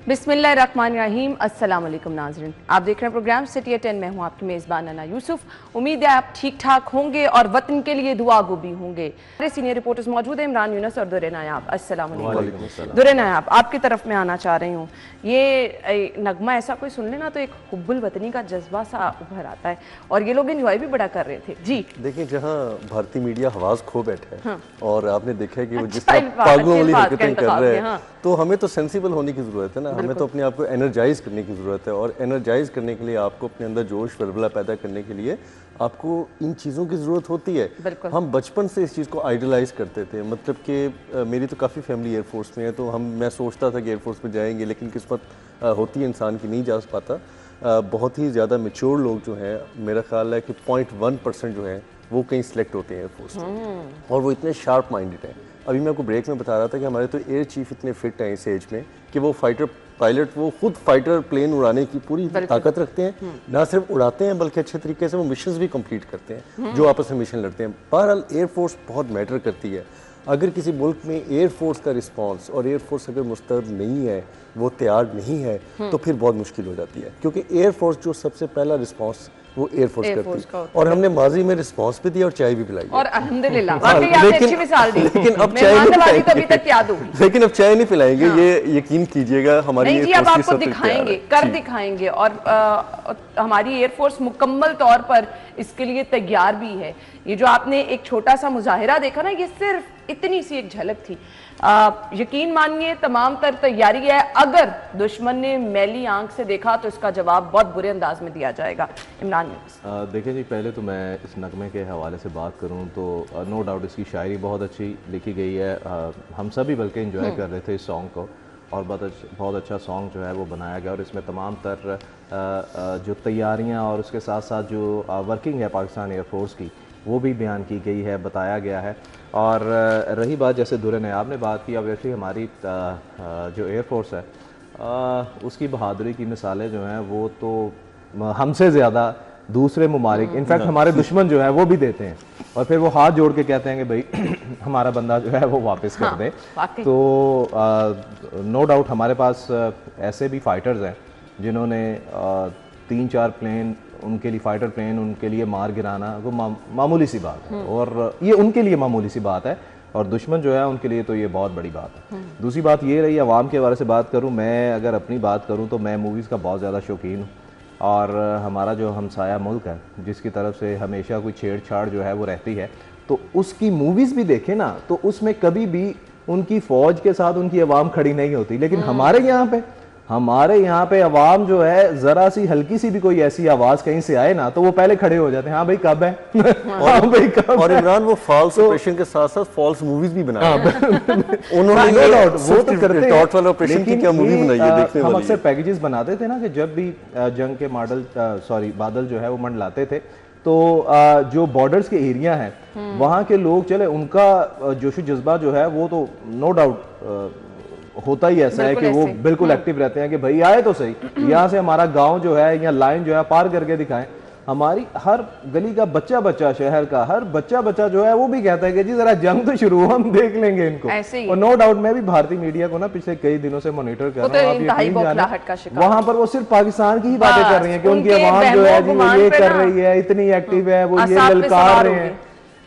बिस्मिल्लाहिर्रहमानिर्रहीम। अस्सलाम वालेकुम नाज़रीन, आप देख रहे हैं प्रोग्राम सिटी एट 10 में हूँ आपकी मेज़बान अना यूसुफ। उम्मीद है आप ठीक ठाक होंगे और वतन के लिए दुआ गो भी होंगे। हमारे सीनियर रिपोर्टर्स मौजूद हैं, इमरान यूनुस और दुरे नायाब। अस्सलाम वालेकुम। दुरे नायाब, आपकी तरफ मैं आना चाह रही हूँ। ये नगमा ऐसा कोई सुन लेना तो एक हुब्बुल वतनी का जज्बा सा उभर आता है और ये लोग इंजॉय भी बड़ा कर रहे थे। जी देखिए, जहाँ भारतीय मीडिया हवास खो बैठा है और आपने देखा है कि वो जिस अच्छा, तरह पागलों वाली बात हरकतें का कर रहे इंतखाब, हैं, तो हमें तो सेंसिबल होने की ज़रूरत है ना। हमें तो अपने आप को एनर्जाइज करने की ज़रूरत है और एनर्जाइज करने के लिए आपको अपने अंदर जोश वलवला पैदा करने के लिए आपको इन चीज़ों की ज़रूरत होती है। हम बचपन से इस चीज़ को आइडलाइज करते थे, मतलब कि मेरी तो काफ़ी फैमिली एयरफोर्स में है, तो मैं सोचता था कि एयरफोर्स में जाएंगे, लेकिन किस्मत होती है इंसान की नहीं जा पाता। बहुत ही ज़्यादा मेच्योर लोग जो हैं, मेरा ख्याल है कि 0.1% जो हैं वो कहीं सिलेक्ट होते हैं एयरफोर्स में, और वो इतने शार्प माइंडेड हैं। अभी मैं आपको ब्रेक में बता रहा था कि हमारे तो एयर चीफ इतने फिट हैं इस एज में कि वो फाइटर पायलट, वो खुद फाइटर प्लेन उड़ाने की पूरी ताकत रखते हैं। ना सिर्फ उड़ाते हैं बल्कि अच्छे तरीके से वो मिशंस भी कंप्लीट करते हैं, जो आपस में मिशन लड़ते हैं। बहरहाल एयरफोर्स बहुत मैटर करती है। अगर किसी मुल्क में एयरफोर्स का रिस्पांस और एयरफोर्स अगर मुस्तैद नहीं है, वो तैयार नहीं है, तो फिर बहुत मुश्किल हो जाती है, क्योंकि एयरफोर्स जो सबसे पहला रिस्पांस वो एयरफोर्स करती है। और हमने माजी में रिस्पांस भी दिया और चाय भी पिलाई और अल्हम्दुलिल्लाह वाकई आपने अच्छी मिसाल दी। लेकिन अब चाय नहीं पिलाएंगे, तो अभी तक याद होगी, लेकिन अब चाय नहीं पिलाएंगे, ये यकीन कीजिएगा। हमारी नहीं जी, अब आपको दिखाएंगे, कर दिखाएंगे, और हमारी एयरफोर्स मुकम्मल तौर पर इसके लिए तैयार भी है। ये जो आपने एक छोटा सा मुजाहिरा देखा ना, ये सिर्फ इतनी सी एक झलक थी। यकीन मानिए तमाम तर तैयारी है। अगर दुश्मन ने मैली आंख से देखा तो इसका जवाब बहुत बुरे अंदाज में दिया जाएगा। इमरान देखिए जी, पहले तो मैं इस नगमे के हवाले से बात करूं तो नो डाउट इसकी शायरी बहुत अच्छी लिखी गई है। हम सभी बल्कि एंजॉय कर रहे थे इस सॉन्ग को, और बहुत अच्छा सॉन्ग जो है वो बनाया गया, और इसमें तमाम तर जो तैयारियां और उसके साथ साथ जो वर्किंग है पाकिस्तान एयरफोर्स की, वो भी बयान की गई है, बताया गया है। और रही बात, जैसे दुरे नायाब ने बात की, ऑब्वियसली हमारी जो एयरफोर्स है उसकी बहादुरी की मिसालें जो हैं वो तो हमसे ज़्यादा दूसरे ममालिक, इनफैक्ट हमारे दुश्मन जो है वो भी देते हैं, और फिर वो हाथ जोड़ के कहते हैं कि भाई हमारा बंदा जो है वो वापस कर दे। तो नो डाउट हमारे पास ऐसे भी फाइटर्स हैं जिन्होंने 3-4 प्लेन, उनके लिए फाइटर प्लेन, उनके लिए मार गिराना वो मामूली सी बात है, और ये उनके लिए मामूली सी बात है, और दुश्मन जो है उनके लिए तो ये बहुत बड़ी बात है। दूसरी बात ये रही, अवाम के बारे से बात करूँ, मैं अगर अपनी बात करूँ तो मैं मूवीज़ का बहुत ज़्यादा शौकीन हूँ, और हमारा जो हमसाया मुल्क है जिसकी तरफ से हमेशा कोई छेड़छाड़ जो है वो रहती है, तो उसकी मूवीज़ भी देखें ना, तो उसमें कभी भी उनकी फ़ौज के साथ उनकी आवाम खड़ी नहीं होती। लेकिन हमारे यहाँ पे अवाम जो है, जरा सी हल्की सी भी कोई ऐसी आवाज कहीं से आए ना तो वो पहले खड़े हो जाते हैं, हाँ भाई कब है। हाँ भाई कब और इमरान वो फॉल्स ऑपरेशन के साथ साथ फॉल्स मूवीज भी बनाए उन्होंने, वो तो करते हैं। टॉर्च वाला ऑपरेशन की क्या मूवी बनाई है, देखने हम वाली अक्सर पैकेजेस बनाते थे ना कि जब भी जंग के बादल जो है वो मंडलाते थे, तो जो बॉर्डर्स के एरिया हैं वहाँ के लोग, चले उनका जोश जज्बा जो है वो तो नो डाउट होता ही ऐसा है कि वो बिल्कुल एक्टिव रहते हैं कि भाई आए तो सही, यहाँ से हमारा गांव जो है या लाइन जो है पार करके दिखाएं। हमारी हर गली का बच्चा, शहर का हर बच्चा जो है वो भी कहता है कि जी जरा जंग तो शुरू हो, हम देख लेंगे इनको। और नो डाउट मैं भी भारतीय मीडिया को ना पिछले कई दिनों से मॉनिटर कर रहा हूँ, वहां पर वो सिर्फ पाकिस्तान की ही बातें कर रही है कि उनकी आवाम जो है जी वो ये कर रही है, इतनी एक्टिव है, वो ये ललकार रहे हैं।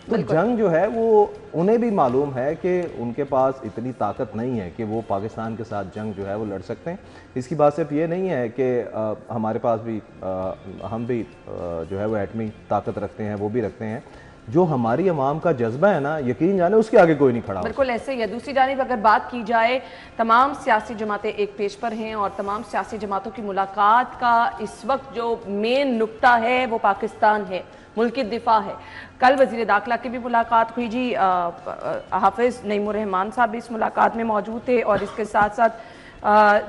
तो जंग जो है वो उन्हें भी मालूम है कि उनके पास इतनी ताकत नहीं है कि वो पाकिस्तान के साथ जंग जो है वो लड़ सकते हैं। इसकी बात सिर्फ ये नहीं है कि हमारे पास भी हम भी जो है वो एटमी ताकत रखते हैं, वो भी रखते हैं। जो हमारी अवाम का जज्बा है ना, यकीन जाने उसके आगे कोई नहीं खड़ा। बिल्कुल ऐसे ही है। दूसरी जानिब अगर बात की जाए, तमाम सियासी जमातें एक पेज पर हैं, और तमाम सियासी जमातों की मुलाकात का इस वक्त जो मेन नुक्ता है वो पाकिस्तान है, मुल्क की दिफा है। कल वज़ीर दाखिला की भी मुलाकात हुई जी, हाफिज़ नईमुर रहमान साहब भी इस मुलाकात में मौजूद थे, और इसके साथ साथ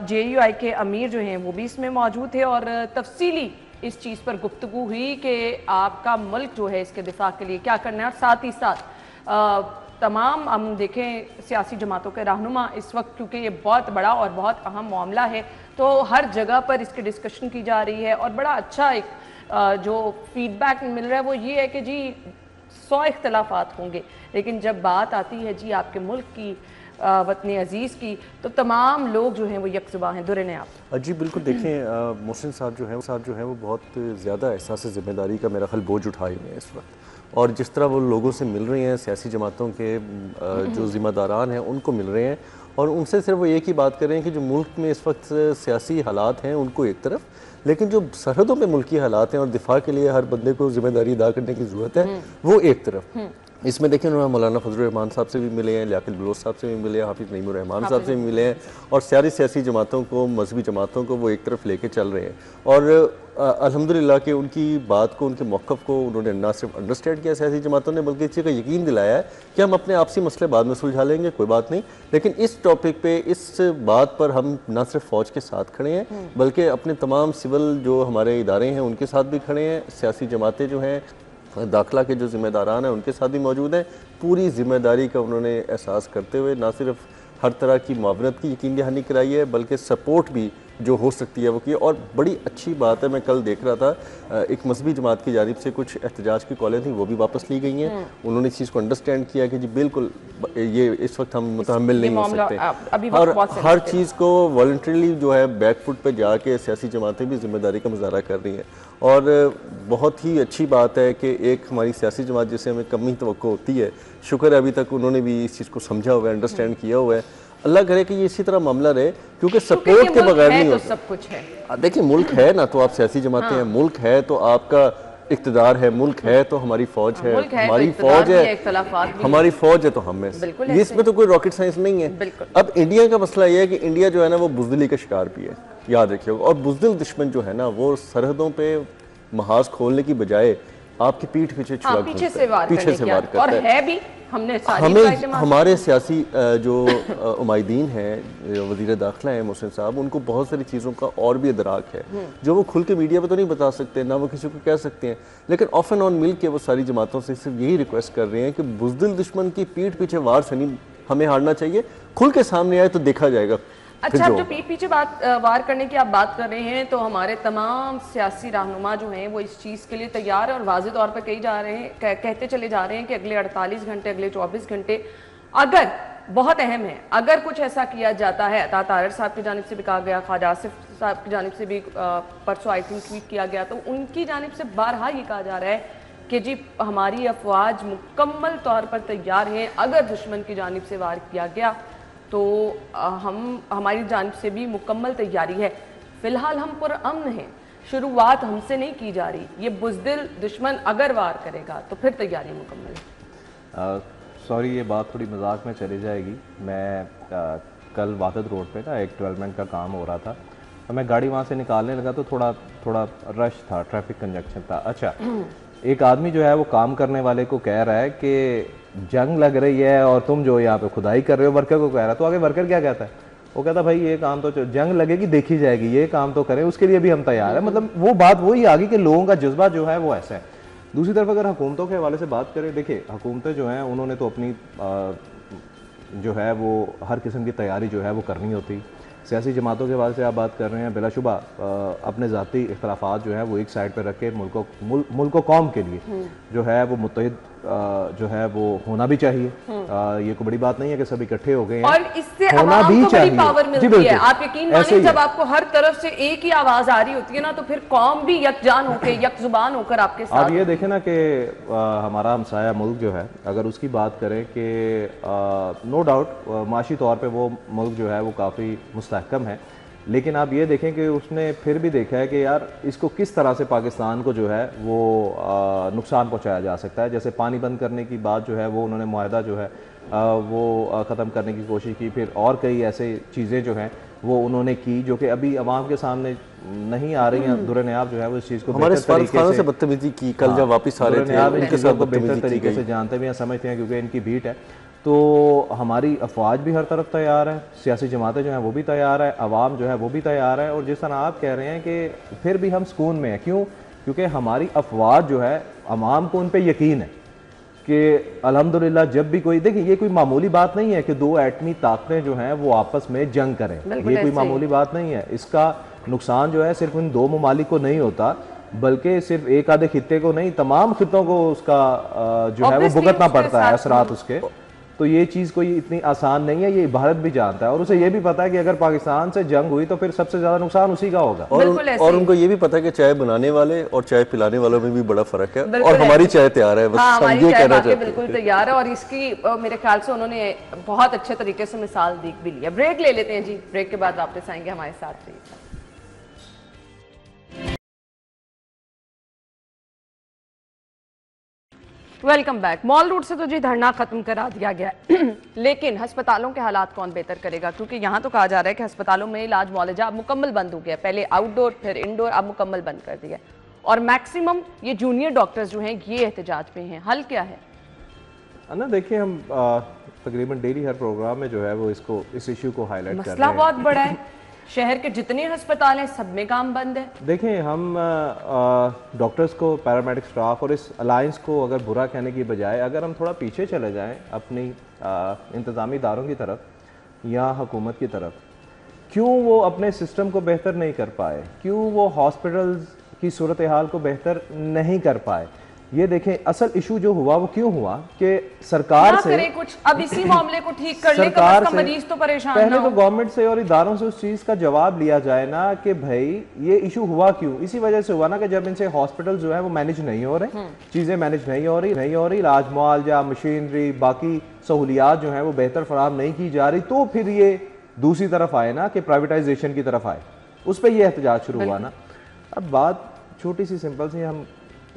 JUI के अमीर जो हैं वो भी इसमें मौजूद थे, और तफसीली इस चीज़ पर गुफ्तगू हुई कि आपका मुल्क जो है इसके दिफा के लिए क्या करना है। और साथ ही साथ तमाम हम देखें सियासी जमातों के रहनुमा इस वक्त, क्योंकि ये बहुत बड़ा और बहुत अहम मामला है, तो हर जगह पर इसकी डिस्कशन की जा रही है, और बड़ा अच्छा एक जो फीडबैक मिल रहा है वो ये है कि जी 100 इख्तलाफात होंगे, लेकिन जब बात आती है जी आपके मुल्क की वतन अजीज़ की, तो तमाम लोग जो हैं वो यकजुबा हैं। दुर्र ने आप जी बिल्कुल देखें, मोहसिन साहब जो है वो बहुत ज़्यादा एहसास ज़िम्मेदारी का मेरा ख्याल बोझ उठाए हुए हैं इस वक्त, और जिस तरह वो लोगों से मिल रहे हैं, सियासी जमातों के जो ज़िम्मेदारान हैं उनको मिल रहे हैं, और उनसे सिर्फ वो एक ही बात कर रहे हैं कि जो मुल्क में इस वक्त सियासी हालात हैं उनको एक तरफ, लेकिन जो सरहदों पे मुल्की हालात हैं और दिफा के लिए हर बंदे को जिम्मेदारी अदा करने की ज़रूरत है वो एक तरफ। इसमें देखिए उन्होंने मौलाना फजलुर रहमान साहब से भी मिले हैं, लियाकत बलोच साहब से भी मिले हैं, हाफिज़ नईमुर रहमान साहब से भी मिले हैं, और सारी सियासी जमातों को, मजहबी जमातों को वो एक तरफ लेके चल रहे हैं, और अल्हम्दुलिल्लाह कि उनकी बात को, उनके मौक़िफ़ को उन्होंने ना सिर्फ अंडरस्टैंड किया सियासी जमातों ने, बल्कि इसी का यकीन दिलाया है कि हम अपने आपसी मसले बाद में सुलझा लेंगे, कोई बात नहीं, लेकिन इस टॉपिक पे, इस बात पर हम ना सिर्फ फ़ौज के साथ खड़े हैं बल्कि अपने तमाम सिविल जो हमारे इदारे हैं उनके साथ भी खड़े हैं, सियासी जमातें जो हैं, दाखिला के जो ज़िम्मेदारान हैं उनके साथ भी मौजूद हैं। पूरी ज़िम्मेदारी का उन्होंने एहसास करते हुए ना सिर्फ हर तरह की मुआवनत की यकीन दहानी कराई है, बल्कि सपोर्ट भी जो हो सकती है वो की। और बड़ी अच्छी बात है, मैं कल देख रहा था एक मजहबी जमात की जानिब से कुछ एहतजाज की कॉलें थी, वो भी वापस ली गई हैं। उन्होंने इस चीज़ को अंडरस्टैंड किया कि जी बिल्कुल ये इस वक्त हम मुतहम्मिल नहीं हो सकते, और हर चीज़ को वॉलंटरीली जो है बैकफुट पे जाके सियासी जमातें भी जिम्मेदारी का मुजाहरा कर रही हैं, और बहुत ही अच्छी बात है कि एक हमारी सियासी जमात जिसे हमें कम ही तवक्को होती है, शुक्र है अभी तक उन्होंने भी इस चीज़ को समझा हुआ है, अंडरस्टैंड किया हुआ है। अल्लाह करे कि ये इसी तरह मामला रहे, क्योंकि सपोर्ट के बगैर नहीं होता। सब कुछ है, देखिए मुल्क है ना तो आप सियासी जमातें हैं, मुल्क है तो आपका इक़्तिदार है, मुल्क है तो हमारी फौज है, हमारी फौज है, हमारी फौज है तो हम हैं, इसमें तो कोई रॉकेट साइंस नहीं है। अब इंडिया का मसला ये है कि इंडिया जो है ना वो बुज़दिली का शिकार भी है, याद रखिएगा, और बुज़दिल दुश्मन जो है ना वो सरहदों पे महाज खोलने की बजाय आपकी पीठ पीछे छुरा पीछे से वार करता और है भी। हमें हमारे सियासी जो उमाइदीन हैं, वज़ीर दाखिला हैं मोहसिन साहब, उनको बहुत सारी चीज़ों का और भी इदराक है जो वो खुल के मीडिया पे तो नहीं बता सकते, ना वो किसी को कह सकते हैं, लेकिन ऑफ एंड ऑन मिल के वो सारी जमातों से सिर्फ यही रिक्वेस्ट कर रहे हैं कि बुज़दिल दुश्मन की पीठ पीछे वार से नहीं हमें हारना चाहिए, खुल के सामने आए तो देखा जाएगा। अच्छा, जो पीठ पीछे वार करने की आप बात कर रहे हैं, तो हमारे तमाम सियासी रहनुमा जो हैं वो इस चीज़ के लिए तैयार है और वाज़े तौर पर कहते चले जा रहे हैं कि अगले 48 घंटे, अगले 24 घंटे, अगर बहुत अहम है, अगर कुछ ऐसा किया जाता है, अता तारड़ साहब की जानिब से भी कहा गया, ख्वाजा आसिफ साहब की जानिब से भी परसों आई थिंक ट्वीट किया गया, तो उनकी जानिब से बारहा ये कहा जा रहा है कि जी हमारी अफवाज मुकम्मल तौर पर तैयार हैं, अगर दुश्मन की जानिब से वार किया गया तो हमारी जानिब से भी मुकम्मल तैयारी है। फ़िलहाल हम पुरअमन हैं, शुरुआत हमसे नहीं की जा रही, ये बुज़दिल दुश्मन अगर वार करेगा तो फिर तैयारी मुकम्मल है। सॉरी, ये बात थोड़ी मजाक में चली जाएगी। मैं कल वादद रोड पे ना एक डेवलपमेंट का काम हो रहा था, तो मैं गाड़ी वहाँ से निकालने लगा तो थोड़ा रश था, ट्रैफिक कंजक्शन था। अच्छा, एक आदमी जो है वो काम करने वाले को कह रहा है कि जंग लग रही है और तुम जो यहाँ पे खुदाई कर रहे हो, वर्कर को कह रहा है, तो आगे वर्कर क्या कहता है, वो कहता है भाई ये काम तो जंग लगेगी देखी जाएगी, ये काम तो करें, उसके लिए भी हम तैयार है। मतलब वो बात वही आ गई कि लोगों का जज्बा जो है वो ऐसा है। दूसरी तरफ अगर हुकूमतों के हवाले से बात करें, देखिए हुकूमतें जो हैं उन्होंने तो अपनी जो है वो हर किस्म की तैयारी जो है वो करनी होती। सियासी जमातों के हवाले से आप बात कर रहे हैं, बिलाशुबा अपने ज़ाती इख्तलाफात जो है वो एक साइड पर रख के मुल्क कौम के लिए जो है वो मुत्तहिद जो है वो होना भी चाहिए। ये कोई बड़ी बात नहीं है कि सब इकट्ठे हो गए हैं, और इससे अवाम को बड़ी पावर मिलती है। आप यकीन मानिए, जब आपको हर तरफ से एक ही आवाज आ रही होती है ना, तो फिर कौम भी यकजान होकर, यकजुबान होकर आपके साथ। आप ये देखें ना कि हमारा हमसाया मुल्क जो है, अगर उसकी बात करें कि नो डाउट माशी तौर पर वो मुल्क जो है वो काफ़ी मुस्तहकम है, लेकिन आप ये देखें कि उसने फिर भी देखा है कि यार इसको किस तरह से पाकिस्तान को जो है वो नुकसान पहुंचाया जा सकता है। जैसे पानी बंद करने की बात जो है वो उन्होंने मुआहदा जो है वो ख़त्म करने की कोशिश की, फिर और कई ऐसे चीज़ें जो हैं वो उन्होंने की जो कि अभी आवाम के सामने नहीं आ रही हैं। दुर्र नयाब जो है वो इस चीज़ को हमारे से बदतमीजी की, कल जब वापस आ रहे थे उनके साथ बेहतर तरीके से जानते भी हैं, समझते हैं, क्योंकि इनकी भीट है। तो हमारी अफवाज भी हर तरफ तैयार है, सियासी जमातें जो हैं वो भी तैयार है, अवाम जो है वो भी तैयार है, और जिस तरह आप कह रहे हैं कि फिर भी हम सुकून में हैं। क्यों? क्योंकि हमारी अफवाज जो है अवाम को उन पर यकीन है कि अल्हम्दुलिल्लाह जब भी कोई, देखिए ये कोई मामूली बात नहीं है कि दो एटमी ताकतें जो हैं वो आपस में जंग करें, ये कोई मामूली बात नहीं है। इसका नुकसान जो है सिर्फ इन दो ममालिक को नहीं होता, बल्कि सिर्फ एक आधे खित्ते को नहीं, तमाम खित्तों को उसका जो है वो भुगतना पड़ता है असरात उसके। तो ये चीज़ कोई इतनी आसान नहीं है, ये भारत भी जानता है और उसे ये भी पता है कि अगर पाकिस्तान से जंग हुई तो फिर सबसे ज़्यादा नुकसान उसी का होगा। और उनको ये भी पता है कि चाय बनाने वाले और चाय पिलाने वालों में भी बड़ा फर्क है, और हमारी चाय तैयार है, बस हम ये कहना चाहते हैं। बिल्कुल तैयार है, और इसकी मेरे ख्याल से उन्होंने बहुत अच्छे तरीके से मिसाल दी भी लिया। ब्रेक ले लेते हैं जी, ब्रेक के बाद वापस आएंगे, हमारे साथ रहिए। Welcome back. मॉल रोड से तो जी धरना खत्म करा दिया गया है लेकिन अस्पतालों के हालात कौन बेहतर करेगा, क्योंकि यहाँ तो कहा जा रहा है कि अस्पतालों में इलाज मुआलजा अब मुकम्मल बंद हो गया, पहले आउटडोर फिर इंडोर, अब मुकम्मल बंद कर दिया, और मैक्सिमम ये जूनियर डॉक्टर्स जो हैं ये एहतजाज में हैं। हल क्या है? ना देखिए, हम तकरीबन डेली हर प्रोग्राम में जो है वो इस इश्यू को हाईलाइट कर रहे हैं। मसला बहुत बड़ा है, शहर के जितने अस्पताल हैं सब में काम बंद है। देखें, हम डॉक्टर्स को, पैरामेडिक स्टाफ और इस अलायंस को अगर बुरा कहने की बजाय अगर हम थोड़ा पीछे चले जाएं अपनी इंतज़ामी इदारों की तरफ या हुकूमत की तरफ, क्यों वो अपने सिस्टम को बेहतर नहीं कर पाए, क्यों वो हॉस्पिटल्स की सूरत हाल को बेहतर नहीं कर पाए। ये देखें, असल इशू जो हुआ वो क्यों हुआ कि सरकार से कुछ अब इसी मामले को ठीक कर ले, कम से कम मरीज तो परेशान पहले तो गवर्नमेंट से और इदारों से उस चीज का जवाब लिया जाए ना कि भाई ये इशू हुआ क्यों। इसी वजह से हुआ ना कि जब इनसे हॉस्पिटल जो है वो मैनेज नहीं हो रहे, चीजें मैनेज नहीं हो रही, इलाज मुआवजा, मशीनरी, बाकी सहूलियात जो है वो बेहतर फराहम नहीं की जा रही, तो फिर ये दूसरी तरफ आए ना कि प्राइवेटाइजेशन की तरफ आए, उस पर यह एहतजाज शुरू हुआ ना। अब बात छोटी सी सिंपल सी,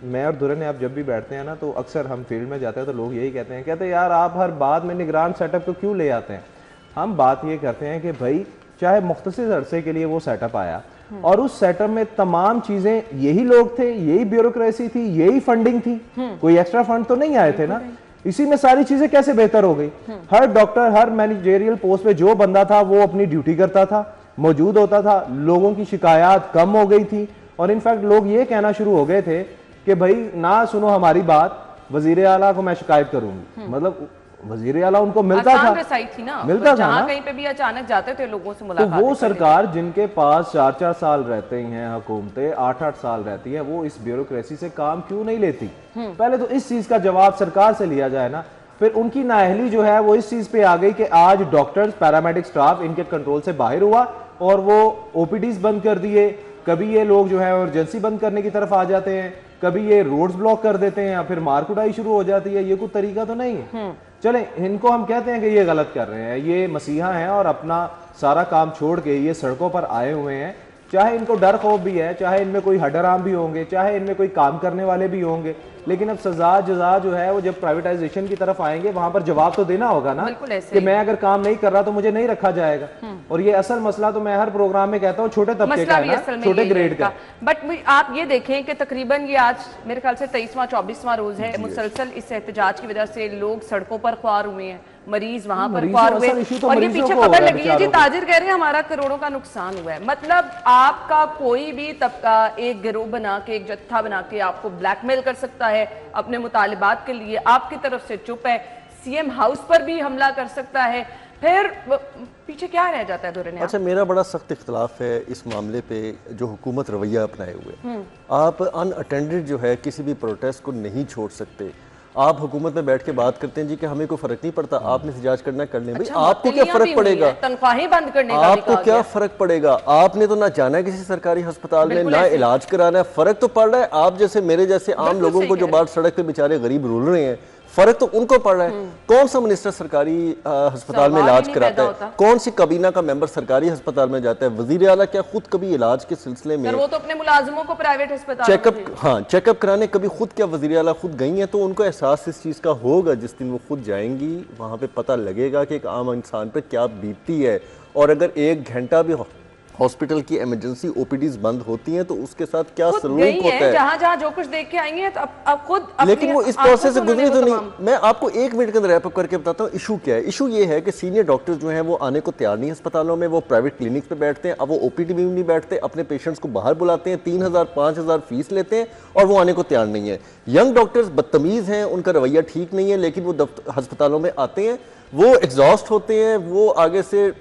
मैं और दुरन आप जब भी बैठते हैं ना तो अक्सर हम फील्ड में जाते हैं तो लोग यही कहते हैं यार आप हर बात में निगरान सेटअप को क्यों ले आते हैं। हम बात ये करते हैं कि भाई चाहे मुख्तसर अरसे के लिए वो सेटअप आया और उस सेटअप में तमाम चीजें यही लोग थे, यही ब्यूरोक्रेसी थी, यही फंडिंग थी, कोई एक्स्ट्रा फंड तो नहीं आए थे ना। इसी में सारी चीजें कैसे बेहतर हो गई। हर डॉक्टर, हर मैनेजरियल पोस्ट पे जो बंदा था वो अपनी ड्यूटी करता था, मौजूद होता था, लोगों की शिकायत कम हो गई थी, और इनफैक्ट लोग ये कहना शुरू हो गए थे कि भाई ना सुनो हमारी बात, वजीर आला को मैं शिकायत करूंगी। मतलब वजीर आला उनको मिलता था ना, कहीं पे भी अचानक जाते थे लोगों से मुलाकात। तो वो सरकार जिनके पास 4-4 साल रहते हैं, हुकूमतें 8-8 साल रहती है, वो इस ब्यूरोक्रेसी से काम क्यों नहीं लेती। पहले तो इस चीज का जवाब सरकार से लिया जाए ना। फिर उनकी नाअहली जो है वो इस चीज पे आ गई कि आज डॉक्टर्स, पैरामेडिक स्टाफ इनके कंट्रोल से बाहर हुआ और वो ओपीडीज बंद कर दिए। कभी ये लोग जो है इमरजेंसी बंद करने की तरफ आ जाते हैं, कभी ये रोड्स ब्लॉक कर देते हैं, या फिर मारकुटाई शुरू हो जाती है। ये कोई तरीका तो नहीं है। चले, इनको हम कहते हैं कि ये गलत कर रहे हैं, ये मसीहा हैं और अपना सारा काम छोड़ के ये सड़कों पर आए हुए हैं। चाहे इनको डर खौफ भी है, चाहे इनमें कोई हडराम भी होंगे, चाहे इनमें कोई काम करने वाले भी होंगे, लेकिन अब सजा जजा जो है वो जब प्राइवेटाइजेशन की तरफ आएंगे वहां पर जवाब तो देना होगा ना कि मैं अगर काम नहीं कर रहा तो मुझे नहीं रखा जाएगा। और ये असल मसला तो मैं हर प्रोग्राम में कहता हूँ छोटे तबके का है ना, छोटे ग्रेड का। बट आप ये देखें कि तकरीबन ये आज मेरे ख्याल से 23वां 24वां रोज है, मुसलसल इस एहतजाज की वजह से लोग सड़कों पर ख्वार हुए हैं, मरीज वहां पर ख्वार हुए। और ये पीछे खबर लगी है जी, ताजिर कह रहे हैं हमारा करोड़ों का नुकसान हुआ है। मतलब आपका कोई भी तबका एक गिरोह बना के, एक जत्था बना के आपको ब्लैकमेल कर सकता है अपने मुतालिबात के लिए, आपकी तरफ से चुप है, सीएम हाउस पर भी हमला कर सकता है, फिर पीछे क्या रह जाता है दुरने? अच्छा, मेरा बड़ा सख्त इख्तलाफ है इस मामले पे जो हुकूमत रवैया अपनाए हुए। आप अनअटेंडेड जो है किसी भी प्रोटेस्ट को नहीं छोड़ सकते। आप हुकूमत में बैठ के बात करते हैं जी कि हमें कोई फर्क नहीं पड़ता, आपने एहतजाज करना कर लें। भाई आपको क्या फर्क पड़ेगा, तनख्वाहें बंद करने का आपको क्या फर्क पड़ेगा? आपने तो ना जाना है किसी सरकारी अस्पताल में, ना इलाज कराना है। फर्क तो पड़ रहा है आप जैसे मेरे जैसे आम लोगों को जो बाहर सड़क पे बेचारे गरीब रुल रहे हैं, फर्क तो उनको पड़ रहा है। कौन सा मिनिस्टर सरकारी अस्पताल में इलाज कराता है? कौन सी काबीना का मेंबर सरकारी अस्पताल में जाता है? वजीर आला क्या खुद कभी इलाज के सिलसिले में वो तो अपने मुलाजिमों को प्राइवेट अस्पताल चेकअप कराने कभी खुद क्या वजीर आला खुद गई हैं? तो उनको एहसास इस चीज का होगा जिस दिन वो खुद जाएंगी, वहां पे पता लगेगा कि एक आम इंसान पर क्या बीतती है। और अगर 1 घंटा भी हॉस्पिटल की इमरजेंसी ओपीडीज बंद होती हैं तो उसके साथ क्या सलूक होता है। जहां जो कुछ देख के आएंगे तो अब खुद, लेकिन वो इस प्रोसेस से गुजरी तो नहीं। मैं आपको 1 मिनट के अंदर रैप अप करके बताता हूँ इशू क्या है। इशू ये है कि सीनियर डॉक्टर्स जो हैं वो आने को तैयार नहीं अस्पतालों में, वो प्राइवेट क्लिनिक्स पे बैठते हैं। अब वो ओपीडी में नहीं बैठते, अपने पेशेंट्स को बाहर बुलाते हैं, 3000-5000 फीस लेते हैं और वो आने को तैयार नहीं है। यंग डॉक्टर्स बदतमीज हैं, उनका रवैया ठीक नहीं है, लेकिन वो अस्पतालों में आते हैं, वो एग्जॉस्ट होते हैं, वो आगे से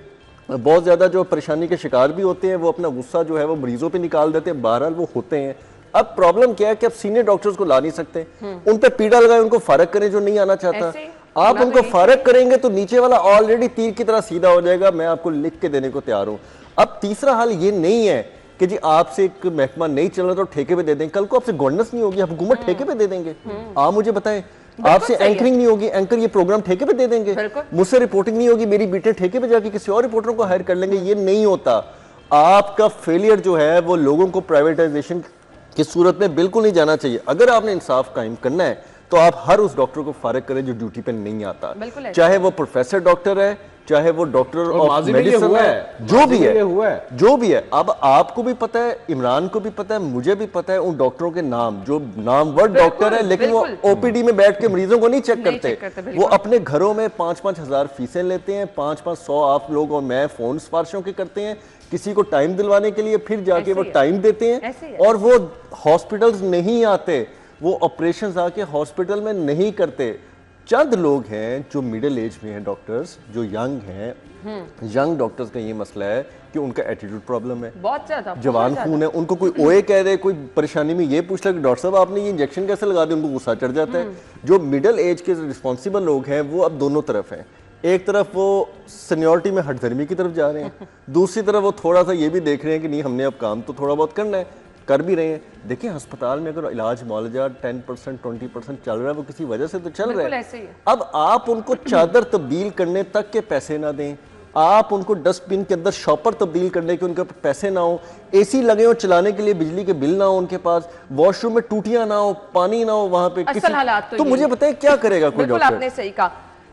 बहुत ज़्यादा जो परेशानी के शिकार भी होते हैं, वो अपना गुस्सा जो है वो मरीजों पे निकाल देते हैं, बहरहाल वो होते हैं। अब प्रॉब्लम क्या है कि अब सीनियर डॉक्टर्स को ला नहीं सकते, उन पे पीड़ा लगाए, उनको फारग करें जो नहीं आना चाहता। आप उनको फारग करेंगे तो नीचे वाला ऑलरेडी तीर की तरह सीधा हो जाएगा। मैं आपको लिख के देने को तैयार हूं। अब तीसरा हाल ये नहीं है कि जी आपसे एक महकमा नहीं चल रहा तो ठेके पे दे देंगे, कल को आपसे गवर्नेंस नहीं होगी, आप हुकूमत ठेके पे दे देंगे। आप मुझे बताएं, आपसे एंकरिंग नहीं होगी, एंकर ये प्रोग्राम ठेके पे दे देंगे, मुझसे रिपोर्टिंग नहीं होगी, मेरी बीटें ठेके पे जाके किसी और रिपोर्टरों को हायर कर लेंगे। ये नहीं होता। आपका फेलियर जो है वो लोगों को प्राइवेटाइजेशन की सूरत में बिल्कुल नहीं जाना चाहिए। अगर आपने इंसाफ कायम करना है तो आप हर उस डॉक्टर को फारिग करें जो ड्यूटी पे नहीं आता, चाहे वो प्रोफेसर डॉक्टर है, चाहे वो डॉक्टर ऑफ मेडिसिन है, जो भी है। अब आपको भी पता है, इमरान को भी पता है, मुझे भी पता है उन डॉक्टरों के नाम जो नामवर डॉक्टर है, लेकिन वो ओपीडी में बैठ के मरीजों को नहीं चेक करते। वो अपने घरों में 5-5 हज़ार फीसें लेते हैं, 500 आप लोग और मैं फोन सिफारिशों के करते हैं किसी को टाइम दिलवाने के लिए, फिर जाके वो टाइम देते हैं और वो हॉस्पिटल्स नहीं आते, वो ऑपरेशंस आके हॉस्पिटल में नहीं करते। चंद लोग हैं जो मिडिल एज में हैं, डॉक्टर्स जो यंग हैं, यंग डॉक्टर्स का ये मसला है कि उनका एटीट्यूड प्रॉब्लम है, बहुत ज्यादा जवान खून है, उनको कोई ओए कह दे, कोई परेशानी में ये पूछ ले कि डॉक्टर साहब आपने ये इंजेक्शन कैसे लगा दिया, उनको गुस्सा चढ़ जाता है। जो मिडिल एज के रिस्पॉन्सिबल लोग हैं वो अब दोनों तरफ हैं। एक तरफ वो सीनियरिटी में हटधर्मी की तरफ जा रहे हैं, दूसरी तरफ वो थोड़ा सा ये भी देख रहे हैं कि नहीं हमने अब काम तो थोड़ा बहुत करना है, कर भी रहे हैं। देखिए अस्पताल में अगर इलाज मुआवजा 10% 20% चल रहा है वो किसी वजह से तो चल रहा है। अब आप उनको चादर तब्दील करने तक के पैसे ना दें, आप उनको डस्टबिन के अंदर शॉपर तब्दील करने के उनके पैसे ना हो, एसी लगे हो चलाने के लिए बिजली के बिल ना हो उनके पास, वॉशरूम में टूटियां ना हो, पानी ना हो वहां पे किसी, तो मुझे बताएं क्या करेगा कोई डॉक्टर। आपने सही कहा,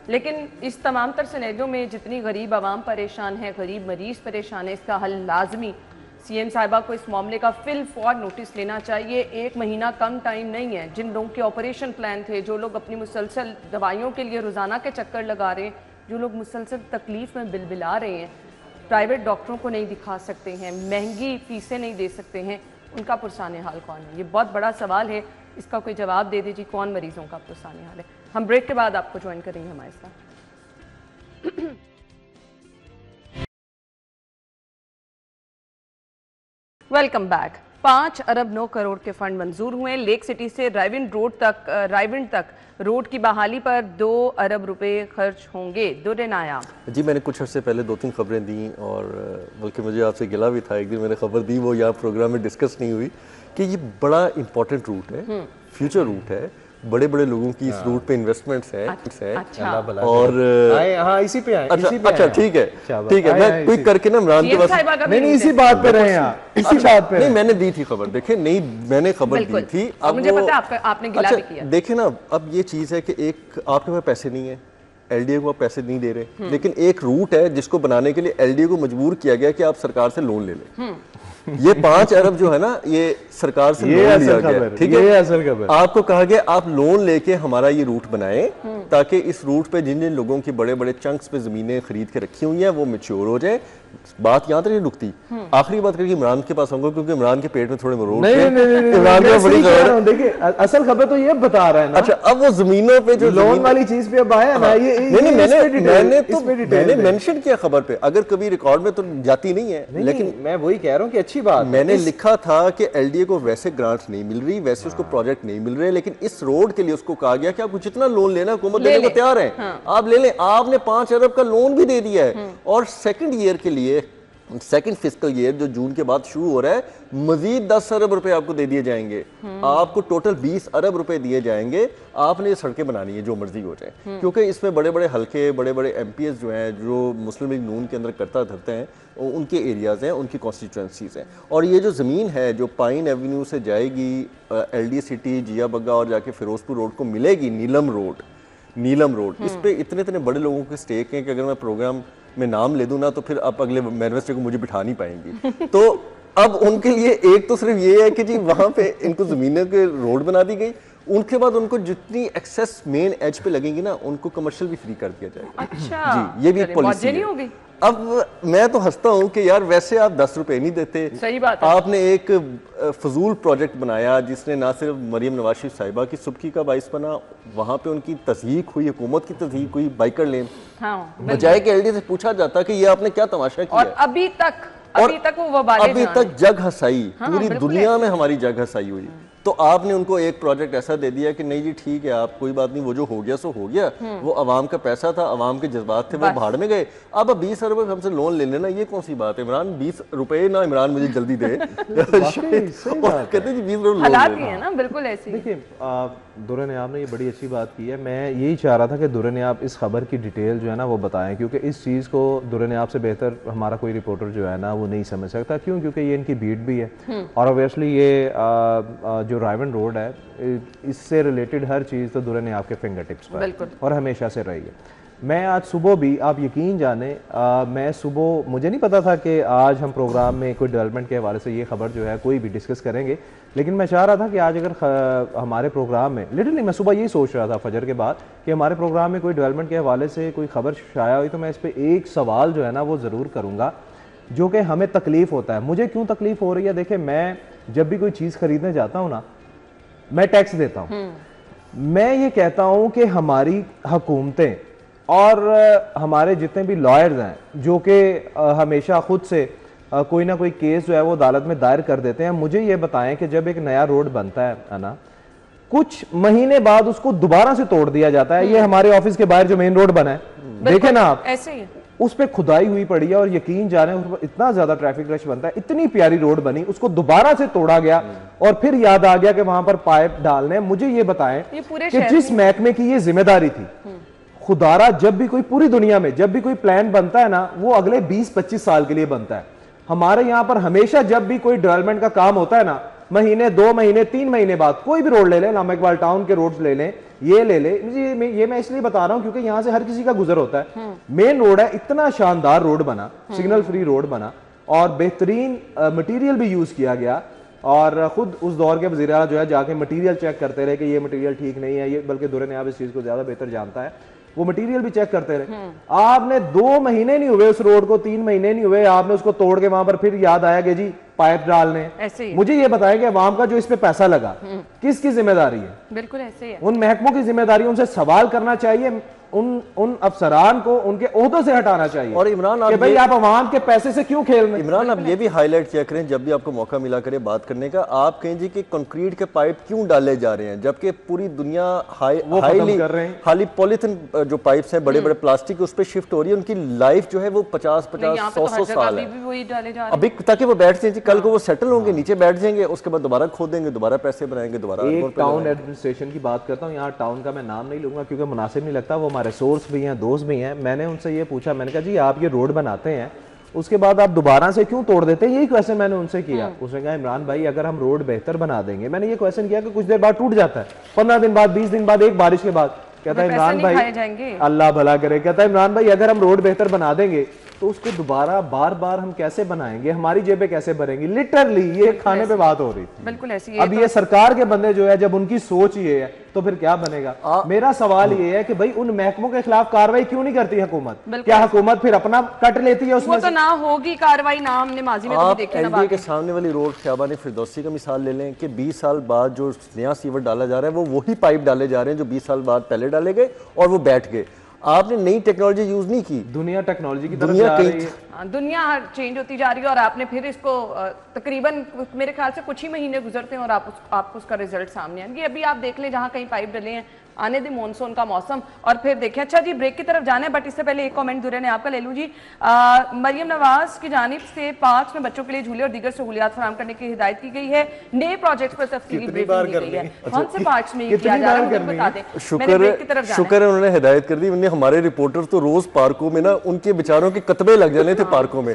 लेकिन इस तमाम तर सिनेरियो में जितनी गरीब आवाम परेशान है, गरीब मरीज परेशान है, इसका हल लाजमी सीएम साहिबा को इस मामले का फिल फॉर नोटिस लेना चाहिए। 1 महीना कम टाइम नहीं है। जिन लोगों के ऑपरेशन प्लान थे, जो लोग अपनी मुसलसल दवाइयों के लिए रोजाना के चक्कर लगा रहे हैं, जो लोग मुसलसल तकलीफ में बिलबिला रहे हैं, प्राइवेट डॉक्टरों को नहीं दिखा सकते हैं, महंगी फीसें नहीं दे सकते हैं, उनका पुरसाने हाल कौन है? ये बहुत बड़ा सवाल है, इसका कोई जवाब दे दीजिए, कौन मरीजों का पुरसाने हाल है। हम ब्रेक के बाद आपको ज्वाइन करेंगे हमारे साथ। Welcome back. 5 अरब 9 करोड़ के फंड मंजूर हुए। लेक सिटी से रायविंड तक रोड की बहाली पर 2 अरब रुपए खर्च होंगे। दुर्नायाब जी, मैंने कुछ अर्से पहले 2-3 खबरें दी और बल्कि मुझे आपसे गिला भी था, एक दिन मैंने खबर दी, वो यहाँ प्रोग्राम में डिस्कस नहीं हुई कि ये बड़ा इंपॉर्टेंट रूट है, फ्यूचर रूट है, बड़े बड़े लोगों की इस रूट पे इन्वेस्टमेंट है। और हाँ इसी पे आए। अच्छा ठीक है, मैं क्विक करके ना इमरान के पास नहीं इसी बात पे रहे हैं, इसी बात पे नहीं मैंने दी थी खबर, देखे नहीं मैंने खबर दी थी। अब मुझे पता है आपने गिला भी किया। देखे ना, अब ये चीज है कि एक आपके पास पैसे नहीं है, एलडीए को आप पैसे नहीं दे रहे, लेकिन एक रूट है जिसको बनाने के लिए एलडीए को मजबूर किया गया कि आप सरकार से लोन ले लें। ये 5 अरब जो है ना, ये सरकार से लोन लिया गया, ठीक है। आपको कहा गया आप लोन लेके हमारा ये रूट बनाएं ताकि इस रूट पे जिन जिन लोगों की बड़े बड़े चंक्स पे जमीनें खरीद के रखी हुई हैं वो मैच्योर हो जाए। बात यहाँ तक नहीं रुकती। आखिरी बात करके इमरान के पास आऊंगा क्योंकि इमरान के पेट में थोड़े मरोड़ थे। इमरान का बड़ी खबर, देखिए असल खबर तो ये बता रहा है ना। अच्छा, अब वो जमीनों पे जो लोन वाली चीज पे अब आया ना, ये मैंने मेंशन किया खबर पे, अगर कभी रिकॉर्ड में तो जाती नहीं है, लेकिन मैं वही कह रहा हूँ कि अच्छी बात। मैंने लिखा था कि एलडीए को वैसे ग्रांट्स नहीं मिल रही, वैसे उसको प्रोजेक्ट नहीं मिल रहे, लेकिन इस रोड के लिए उसको कहा गया कि आपको जितना लोन लेना हुकूमत देने को तैयार है, आप ले लें। आपने 5 अरब का लोन भी दे दिया है और सेकंड ईयर के लिए, सेकंड फिस्कल ईयर जो जून के बाद शुरू हो रहा है, मजीद 10 अरब रुपए आपको दे दिए जाएंगे। आपको टोटल 20 अरब रुपए दिए जाएंगे। आपने ये सड़कें बनानी है जो मर्जी हो जाए, क्योंकि इसमें बड़े बड़े हल्के, बड़े बड़े एमपीएस जो हैं, जो मुस्लिम लीग नून के अंदर करता धरते हैं, उनके एरियाज हैं, उनकी कॉन्स्टिट्यूंसीज हैं। और ये जो ज़मीन है जो पाइन एवेन्यू से जाएगी एलडी सिटी, जिया बग्गा और जाके फिरोजपुर रोड को मिलेगी, नीलम रोड, इस पे इतने बड़े लोगों के स्टेक हैं कि अगर मैं प्रोग्राम में नाम ले दूं ना तो फिर आप अगले मैनिफेस्टो को मुझे बिठा नहीं पाएंगी। तो अब उनके लिए एक तो सिर्फ ये है कि जी वहां पे इनको जमीनों के रोड बना दी गई, उनके बाद उनको जितनी एक्सेस मेन एज पे लगेंगी ना उनको कमर्शियल भी फ्री कर दिया जाएगा। अच्छा, जी, ये भी एक पॉलिसी है। अब मैं तो हंसता हूं कि यार वैसे आप 10 रुपए नहीं देते, सही बात है। आपने एक फजूल प्रोजेक्ट बनाया जिसने ना सिर्फ मरियम नवाज शरीफ साहिबा की सुबकी का बाइस बना, वहां पे उनकी तस्दीक हुई, हुकूमत की तस्दीक हुई, बाइकर लेन, बजाय कि एलडी से पूछा जाता कि ये आपने क्या तमाशा किया। और अभी तक वो अभी तक जग हसाई, पूरी दुनिया में हमारी जग हसाई हुई। तो आपने उनको एक प्रोजेक्ट ऐसा दे दिया कि नहीं जी ठीक है, आप कोई बात नहीं, वो जो हो गया सो हो गया, वो आवाम का पैसा था, आवाम के जज्बात थे, वो भाड़ में गए। अब 20 अरब हमसे लोन ले लेना, ये कौन सी बात है इमरान? 20 रुपए ना इमरान मुझे जल्दी दे। कहते जी 20 रुपए हालात ही है ना, बिल्कुल ऐसे ही। देखिए दुर्र नियाब ने ये बड़ी अच्छी बात की है। मैं यही चाह रहा था कि दुर्र नियाब इस खबर की डिटेल जो है ना वो बताएं, क्योंकि इस चीज़ को दुर्र नियाब से बेहतर हमारा कोई रिपोर्टर जो है ना वो नहीं समझ सकता। क्यों? क्योंकि ये इनकी बीट भी है और ऑब्वियसली ये जो रायवन रोड है इससे रिलेटेड हर चीज़ तो दुर्र नियाब के फिंगर टिप्स पर और हमेशा से रही है। मैं आज सुबह भी, आप यकीन जाने, मैं सुबह, मुझे नहीं पता था कि आज हम प्रोग्राम में कोई डेवलपमेंट के हवाले से ये खबर जो है कोई भी डिस्कस करेंगे, लेकिन मैं चाह रहा था कि आज अगर हमारे प्रोग्राम में, लिटरली मैं सुबह यही सोच रहा था फजर के बाद कि हमारे प्रोग्राम में कोई डेवलपमेंट के हवाले से कोई खबर शाया हुई तो मैं इस पर एक सवाल जो है ना वो ज़रूर करूँगा जो कि हमें तकलीफ़ होता है। मुझे क्यों तकलीफ़ हो रही है? देखिए, मैं जब भी कोई चीज़ खरीदने जाता हूँ ना, मैं टैक्स देता हूँ। मैं ये कहता हूँ कि हमारी हुकूमतें और हमारे जितने भी लॉयर्स हैं जो कि हमेशा खुद से कोई ना कोई केस जो है वो अदालत में दायर कर देते हैं, मुझे ये बताएं कि जब एक नया रोड बनता है ना, कुछ महीने बाद उसको दोबारा से तोड़ दिया जाता है। ये हमारे ऑफिस के बाहर जो मेन रोड बना है, देखे ना आप, ऐसे ही उस पे खुदाई हुई पड़ी है और यकीन जाने उस पर इतना ज्यादा ट्रैफिक रश बनता है। इतनी प्यारी रोड बनी, उसको दोबारा से तोड़ा गया और फिर याद आ गया कि वहां पर पाइप डालने। मुझे ये बताएं कि जिस महकमे की ये जिम्मेदारी थी, खुदारा जब भी कोई, पूरी दुनिया में जब भी कोई प्लान बनता है ना वो अगले 20-25 साल के लिए बनता है। हमारे यहाँ पर हमेशा जब भी कोई डेवलपमेंट का काम होता है ना, महीने, 2 महीने, 3 महीने बाद, कोई भी रोड ले लें, लामा इकबाल टाउन के रोड्स ले लें, ये ले लें, ये मैं इसलिए बता रहा हूँ क्योंकि यहाँ से हर किसी का गुजर होता है। मेन रोड है, इतना शानदार रोड बना, सिग्नल फ्री रोड बना और बेहतरीन मटीरियल भी यूज किया गया। और खुद उस दौर के वज़ीर आला जो है जाके मटीरियल चेक करते रहे कि ये मटीरियल ठीक नहीं है, ये, बल्कि दुर्र नियाब इस चीज को ज्यादा बेहतर जानता है, वो मटेरियल भी चेक करते रहे। आपने 2 महीने नहीं हुए उस रोड को, 3 महीने नहीं हुए, आपने उसको तोड़ के वहां पर फिर याद आया कि जी पाइप डालने। मुझे ये बताया कि अवाम का जो इस पे पैसा लगा किसकी जिम्मेदारी है? बिल्कुल ऐसे ही है। उन महकमों की जिम्मेदारी, उनसे सवाल करना चाहिए, उन अफसरान को उनके ओहदों से हटाना चाहिए। और इमरान, आप भाई आप अवाम के पैसे से क्यों खेल रहे हैं? इमरान, आप ये भी हाईलाइट किया करें जब भी आपको मौका मिला करे बात करने का, आप कहें जी कि कंक्रीट के पाइप क्यों डाले जा रहे हैं जबकि पूरी दुनिया हाईली पॉलिथीन जो पाइप्स हैं, बड़े बड़े प्लास्टिक, उस पर शिफ्ट हो रही है। उनकी लाइफ जो है वो 50-100 साल है अभी, ताकि वो बैठ जाए, कल को वो सेटल होंगे, नीचे बैठ जाएंगे, उसके बाद दोबारा खोदेंगे, दोबारा पैसे बनाएंगे, दोबारा। एक टाउन एडमिनिस्ट्रेशन की बात करता हूँ, यहाँ टाउन का मैं नाम नहीं लूंगा क्योंकि मुनासिब नहीं लगता, वो हमारे सोर्स भी हैं, दोस्त भी हैं। मैंने उनसे ये पूछा, मैंने कहा जी आप ये रोड बनाते हैं, उसके बाद आप दोबारा से क्यों तोड़ देते हैं? यही क्वेश्चन मैंने उनसे किया। उसने कहा इमरान भाई अगर हम रोड बेहतर बना देंगे, मैंने ये क्वेश्चन किया कि कुछ देर बाद टूट जाता है, 15 दिन बाद, 20 दिन बाद, एक बारिश के बाद। कहता है इमरान भाई, अल्लाह भला करे, कहता है इमरान भाई अगर हम रोड बेहतर बना देंगे तो उसको दोबारा बार बार हम कैसे बनाएंगे, हमारी जेबें कैसे भरेंगी? लिटरली ये खाने पे बात हो रही थी। बिल्कुल ऐसी। अब ये सरकार के बंदे जो है, जब उनकी सोच ये है तो फिर क्या बनेगा? मेरा सवाल ये है कि भाई उन महकमों के खिलाफ कार्रवाई क्यों नहीं करती हुकूमत? क्या हुकूमत फिर अपना कट लेती है उसमें? वो तो ना होगी कार्रवाई, ना हमने माजी में तो देखी ना। एलडीए के सामने वाली रोड ख्याबान फिरदौसी का मिसाल ले लें कि 20 साल बाद जो नया सीवर डाला जा रहा है वो वही पाइप डाले जा रहे हैं जो 20 साल बाद पहले डाले गए और वो बैठ गए। आपने नई टेक्नोलॉजी यूज नहीं की। दुनिया टेक्नोलॉजी की तरफ जा रही है, दुनिया चेंज होती जा रही है और आपने फिर इसको तकरीबन मेरे ख्याल से कुछ ही महीने गुजरते हैं और आपको उसका रिजल्ट सामने आएंगे। अभी आप देख लें जहाँ कहीं पाइप डले हैं, आने दे मानसून का मौसम और फिर देखें। अच्छा जी, ब्रेक की तरफ जाना है, बट इससे पहले एक कमेंट दुर्रे ने आपका ले लूँ जी। मरियम नवाज की जानिब से पार्क में बच्चों के लिए झूले और दीगर सहूलियात फराहम करने की हिदायत की गई है। नए प्रोजेक्ट पर तफसीली ब्रीफिंग दी गई है। कौन से पार्क्स में किया जा रहा है बता दें। शुक्र है उन्होंने हिदायत कर दी। उन्हें हमारे रिपोर्टर तो रोज पार्कों में ना उनके बेचारों के कतबे लग जाने थे पार्कों में।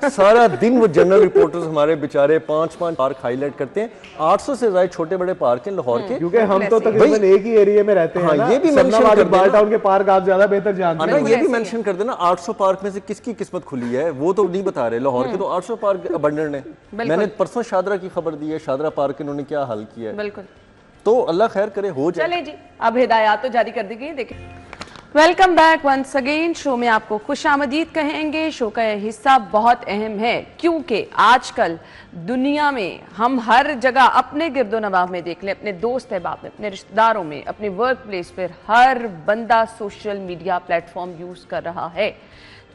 सारा दिन वो जनरल रिपोर्टर्स हमारे बेचारे 5-5 पार्क हाईलाइट करते हैं। 800 से ज्यादा छोटे बड़े पार्क हैं लाहौर के, क्योंकि हम तो तकरीबन एक ही एरिया में रहते हैं। हाँ, ये भी मेंशन कर देना, टाउन के पार्क आप ज्यादा बेहतर जानते हैं। ये भी मेंशन कर देना 800 पार्क में से किसकी किस्मत खुली है वो तो नहीं बता रहे। लाहौर के तो 800 पार्क अबंडन है। मैंने परसों शादरा की खबर दी है, शादरा पार्क इन्होंने क्या हाल किया है। बिल्कुल, तो अल्लाह खैर करे, हो जाए। चले जी, अब हिदायत तो जारी कर दी गई। देखिए, welcome back once again. Show में आपको खुशामदीद कहेंगे। शो का यह हिस्सा बहुत अहम है क्योंकि आजकल दुनिया में हम हर जगह अपने गिरदो नवाब में देख लें, अपने दोस्त अहबाब में, अपने रिश्तेदारों में, अपने वर्क प्लेस पर हर बंदा सोशल मीडिया प्लेटफॉर्म यूज कर रहा है।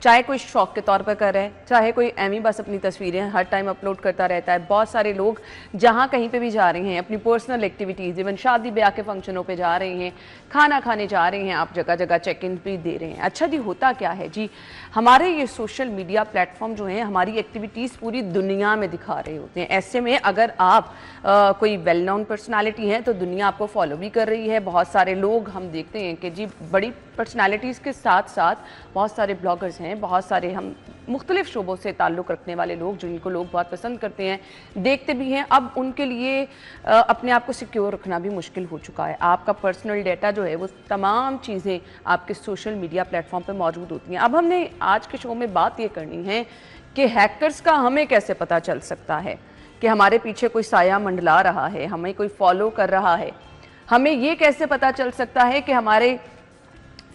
चाहे कोई शौक के तौर पर कर रहा है, चाहे कोई एमी बस अपनी तस्वीरें हर टाइम अपलोड करता रहता है। बहुत सारे लोग जहाँ कहीं पे भी जा रहे हैं, अपनी पर्सनल एक्टिविटीज़, इवन शादी ब्याह के फंक्शनों पे जा रहे हैं, खाना खाने जा रहे हैं, आप जगह जगह चेक इन भी दे रहे हैं। अच्छा जी, होता क्या है जी, हमारे ये सोशल मीडिया प्लेटफॉर्म जो हैं हमारी एक्टिविटीज़ पूरी दुनिया में दिखा रहे होते हैं। ऐसे में अगर आप कोई वेल नोन पर्सनालिटी हैं तो दुनिया आपको फॉलो भी कर रही है। बहुत सारे लोग हम देखते हैं कि जी बड़ी पर्सनालिटीज़ के साथ साथ बहुत सारे ब्लॉगर्स हैं, बहुत सारे हम मुख्तलिफ शोबों से ताल्लुक़ रखने वाले लोग जिनको लोग बहुत पसंद करते हैं, देखते भी हैं। अब उनके लिए अपने आप को सिक्योर रखना भी मुश्किल हो चुका है। आपका पर्सनल डेटा जो है वो तमाम चीज़ें आपके सोशल मीडिया प्लेटफॉर्म पर मौजूद होती हैं। अब हमने आज के शो में बात ये करनी है कि हैकर्स का हमें कैसे पता चल सकता है कि हमारे पीछे कोई साया मंडला रहा है, हमें कोई फॉलो कर रहा है। हमें ये कैसे पता चल सकता है कि हमारे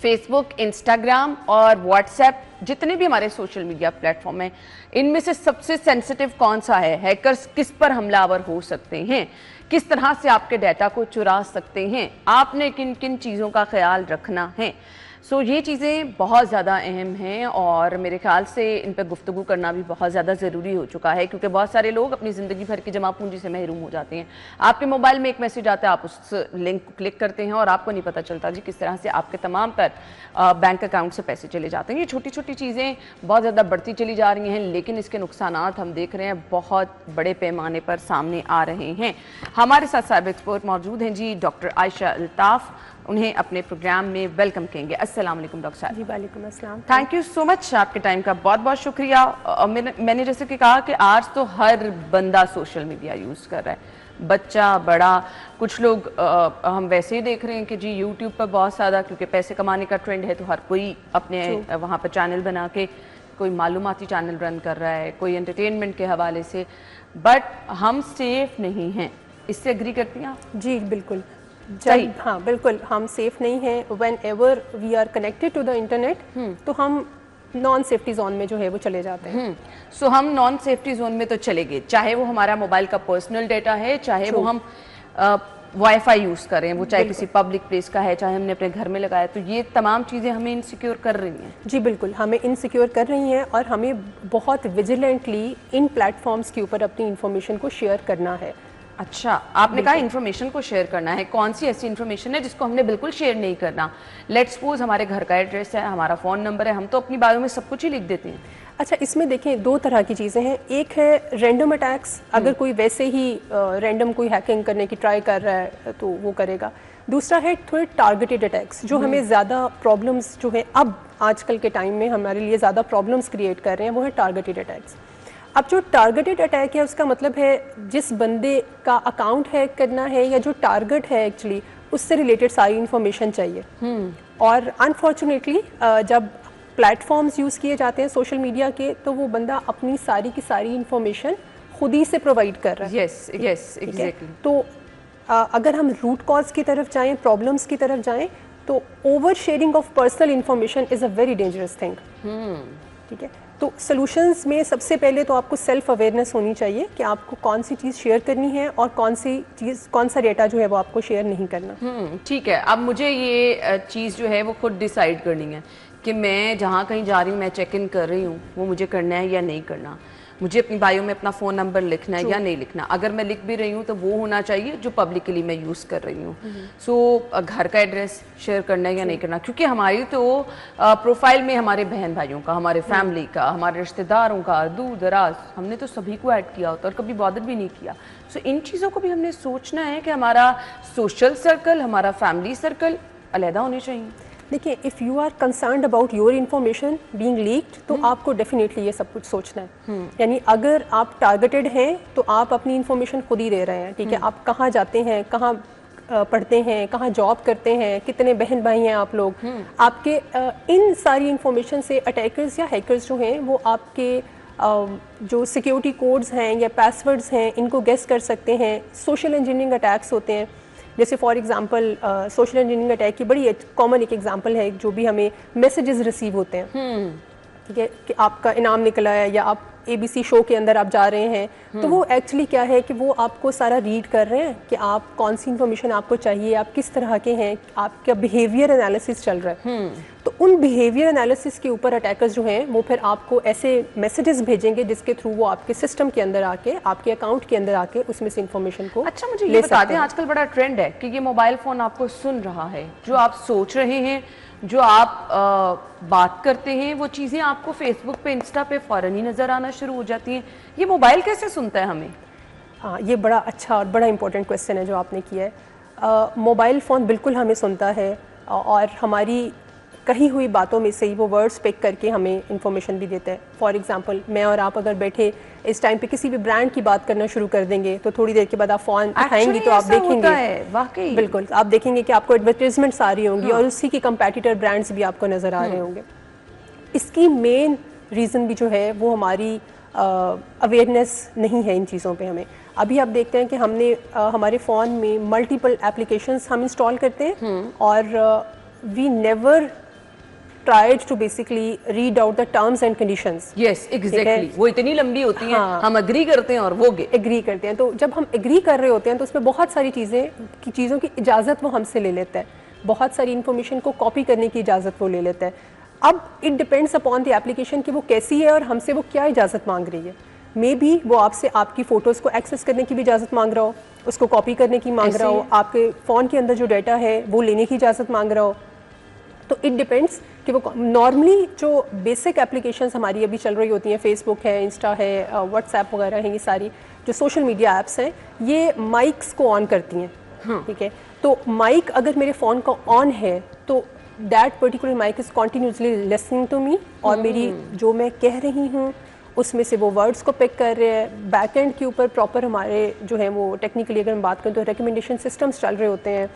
फेसबुक, इंस्टाग्राम और व्हाट्सएप जितने भी हमारे सोशल मीडिया प्लेटफॉर्म हैं, इनमें से सबसे सेंसिटिव कौन सा है, हैकर्स किस पर हमलावर हो सकते हैं, किस तरह से आपके डाटा को चुरा सकते हैं, आपने किन किन चीज़ों का ख्याल रखना है। सो ये चीज़ें बहुत ज़्यादा अहम हैं और मेरे ख्याल से इन पर गुफ्तगू करना भी बहुत ज़्यादा ज़रूरी हो चुका है, क्योंकि बहुत सारे लोग अपनी ज़िंदगी भर की जमा पूंजी से महरूम हो जाते हैं। आपके मोबाइल में एक मैसेज आता है, आप उस लिंक को क्लिक करते हैं और आपको नहीं पता चलता जी किस तरह से आपके तमाम पर बैंक अकाउंट से पैसे चले जाते हैं। ये छोटी छोटी चीज़ें बहुत ज़्यादा बढ़ती चली जा रही हैं, लेकिन इसके नुकसानात हम देख रहे हैं बहुत बड़े पैमाने पर सामने आ रहे हैं। हमारे साथ साहिब एक्सपर्ट मौजूद हैं जी, डॉक्टर आयशा अल्ताफ़। उन्हें अपने प्रोग्राम में वेलकम कहेंगे। अस्सलाम वालेकुम डॉक्टर साहब। जी वालेकुम अस्सलाम। थैंक यू सो मच, आपके टाइम का बहुत बहुत शुक्रिया। मैंने जैसे कि कहा कि आज तो हर बंदा सोशल मीडिया यूज़ कर रहा है, बच्चा बड़ा। कुछ लोग हम वैसे ही देख रहे हैं कि जी यूट्यूब पर बहुत ज़्यादा, क्योंकि पैसे कमाने का ट्रेंड है तो हर कोई अपने वहाँ पर चैनल बना के कोई मालूमाती चैनल रन कर रहा है, कोई एंटरटेनमेंट के हवाले से। बट हम सेफ नहीं हैं, इससे एग्री करती हैं आप? जी बिल्कुल, जब हाँ बिल्कुल हम सेफ नहीं हैं। Whenever we are connected to the internet तो हम नॉन सेफ्टी जोन में जो है वो चले जाते हैं। सो हम नॉन सेफ्टी जोन में तो चले गए, चाहे वो हमारा मोबाइल का पर्सनल डेटा है, चाहे वो हम वाईफाई यूज़ कर रहे हैं, वो चाहे किसी पब्लिक प्लेस का है, चाहे हमने अपने घर में लगाया, तो ये तमाम चीज़ें हमें इनसिक्योर कर रही हैं। जी बिल्कुल, हमें इनसिक्योर कर रही हैं और हमें बहुत विजिलेंटली इन प्लेटफॉर्म्स के ऊपर अपनी इंफॉर्मेशन को शेयर करना है। अच्छा, आपने कहा इन्फॉर्मेशन को शेयर करना है, कौन सी ऐसी इन्फॉर्मेशन है जिसको हमने बिल्कुल शेयर नहीं करना? लेट्स सपोज हमारे घर का एड्रेस है, हमारा फ़ोन नंबर है, हम तो अपनी बायो में सब कुछ ही लिख देते हैं। अच्छा, इसमें देखें दो तरह की चीज़ें हैं। एक है रैंडम अटैक्स, अगर कोई वैसे ही रैंडम कोई हैकिंग करने की ट्राई कर रहा है तो वो करेगा। दूसरा है थोड़े टारगेटेड अटैक्स, जो हमें ज़्यादा प्रॉब्लम्स जो है अब आजकल के टाइम में हमारे लिए ज़्यादा प्रॉब्लम्स क्रिएट कर रहे हैं, वो है टारगेटेड अटैक्स। अब जो टारगेटेड अटैक है उसका मतलब है जिस बंदे का अकाउंट हैक करना है या जो टारगेट है एक्चुअली उससे रिलेटेड सारी इन्फॉर्मेशन चाहिए। और अनफॉर्चुनेटली जब प्लेटफॉर्म्स यूज़ किए जाते हैं सोशल मीडिया के, तो वो बंदा अपनी सारी की सारी इन्फॉर्मेशन खुद ही से प्रोवाइड कर रहा है। Yes yes exactly. तो अगर हम रूट कॉज की तरफ जाएं, प्रॉब्लम्स की तरफ जाएं, तो over sharing of personal information is a very dangerous thing. ठीक है, तो सॉल्यूशंस में सबसे पहले तो आपको सेल्फ अवेयरनेस होनी चाहिए कि आपको कौन सी चीज़ शेयर करनी है और कौन सा डेटा जो है वो आपको शेयर नहीं करना। ठीक है, अब मुझे ये चीज़ जो है वो खुद डिसाइड करनी है कि मैं जहाँ कहीं जा रही हूँ, मैं चेक इन कर रही हूँ, वो मुझे करना है या नहीं करना। मुझे अपनी बायो में अपना फ़ोन नंबर लिखना है या नहीं लिखना। अगर मैं लिख भी रही हूँ तो वो होना चाहिए जो पब्लिकली मैं यूज़ कर रही हूँ। सो घर का एड्रेस शेयर करना है या नहीं करना, क्योंकि हमारी तो प्रोफाइल में हमारे बहन भाइयों का, हमारे फैमिली का, हमारे रिश्तेदारों का, दूर दराज, हमने तो सभी को ऐड किया होता और कभी बॉदर भी नहीं किया। सो इन चीज़ों को भी हमने सोचना है कि हमारा सोशल सर्कल, हमारा फैमिली सर्कल अलहदा होने चाहिए। देखिए, if you are concerned about your information being leaked, तो आपको डेफिनेटली ये सब कुछ सोचना है। यानी अगर आप टारगेटेड हैं तो आप अपनी इन्फॉर्मेशन खुद ही दे रहे हैं। ठीक है, आप कहाँ जाते हैं, कहाँ पढ़ते हैं, कहाँ जॉब करते हैं, कितने बहन भाई हैं आप लोग, आपके इन सारी इन्फॉर्मेशन से अटैकर्स या हैकर्स जो हैं वो आपके जो सिक्योरिटी कोड्स हैं या पासवर्ड्स हैं इनको गेस कर सकते हैं। सोशल इंजीनियरिंग अटैक्स होते हैं, जैसे for example social engineering attack की बड़ी कॉमन एक एग्जांपल है, जो भी हमें मैसेजेस रिसीव होते हैं। ठीक है, कि आपका इनाम निकला है या आप ABC शो के अंदर आप जा रहे हैं, तो वो एक्चुअली क्या है कि वो आपको सारा रीड कर रहे हैं कि आप कौन सी इन्फॉर्मेशन आपको चाहिए, आप किस तरह के हैं, आपका बिहेवियर एनालिसिस चल रहा है। तो उन बिहेवियर एनालिसिस के ऊपर अटैकर्स जो हैं वो फिर आपको ऐसे मैसेजेस भेजेंगे जिसके थ्रू वो आपके सिस्टम के अंदर आके, आपके अकाउंट के अंदर आके उसमें से इंफॉर्मेशन को अच्छा, मुझे ये बता दें, आजकल बड़ा ट्रेंड है कि ये मोबाइल फ़ोन आपको सुन रहा है, जो आप सोच रहे हैं, जो आप बात करते हैं, वो चीज़ें आपको फेसबुक पे, इंस्टा पे फ़ौरन ही नज़र आना शुरू हो जाती हैं। ये मोबाइल कैसे सुनता है हमें? हाँ, ये बड़ा अच्छा और बड़ा इंपॉर्टेंट क्वेश्चन है जो आपने किया है। मोबाइल फ़ोन बिल्कुल हमें सुनता है और हमारी कही हुई बातों में से ही वो वर्ड्स पिक करके हमें इंफॉर्मेशन भी देता है। फॉर एग्जांपल, मैं और आप अगर बैठे इस टाइम पे किसी भी ब्रांड की बात करना शुरू कर देंगे तो थोड़ी देर के बाद आप फ़ोन उठाएंगी तो आप देखेंगे, वाकई बिल्कुल आप देखेंगे कि आपको एडवर्टीजमेंट्स आ रही होंगी और उसी के कंपेटिटर ब्रांड्स भी आपको नज़र आ रहे होंगे। इसकी मेन रीज़न भी जो है वो हमारी अवेयरनेस नहीं है इन चीज़ों पे। हमें अभी आप देखते हैं कि हमने हमारे फ़ोन में मल्टीपल एप्लीकेशंस हम इंस्टॉल करते हैं और we never tried to basically read out the terms and conditions. Yes, exactly. वो इतनी लंबी होती हैं, हम एग्री करते हैं और वो एग्री करते हैं। तो जब हम एग्री कर रहे होते हैं तो उसमें बहुत सारी चीज़ों की इजाज़त वो हमसे ले लेता है, बहुत सारी इन्फॉर्मेशन को कॉपी करने की इजाज़त वो ले लेता है। अब it depends upon the application कि वो कैसी है और हमसे वो क्या इजाज़त मांग रही है। मे बी वो आपसे आपकी फ़ोटोज़ को एक्सेस करने की भी इजाज़त मांग रहा हो, उसको कॉपी करने की मांग रहा हो, आपके फ़ोन के अंदर जो डाटा है वो लेने की इजाज़त मांग रहा हो। तो इट डिपेंड्स कि वो नॉर्मली जो बेसिक एप्लीकेशंस हमारी अभी चल रही होती हैं, फेसबुक है, इंस्टा है, व्हाट्सएप वगैरह हैं, ये सारी जो सोशल मीडिया ऐप्स हैं ये माइक्स को ऑन करती हैं। ठीक है, तो माइक अगर मेरे फ़ोन का ऑन है तो that particular mic is continuously listening to me और मेरी जो मैं कह रही हूँ उसमें से वो वर्ड्स को पिक कर रहे हैं। बैक एंड के ऊपर प्रॉपर हमारे जो है वो टेक्निकली अगर हम बात करें तो रिकमेंडेशन सिस्टम्स चल रहे होते हैं,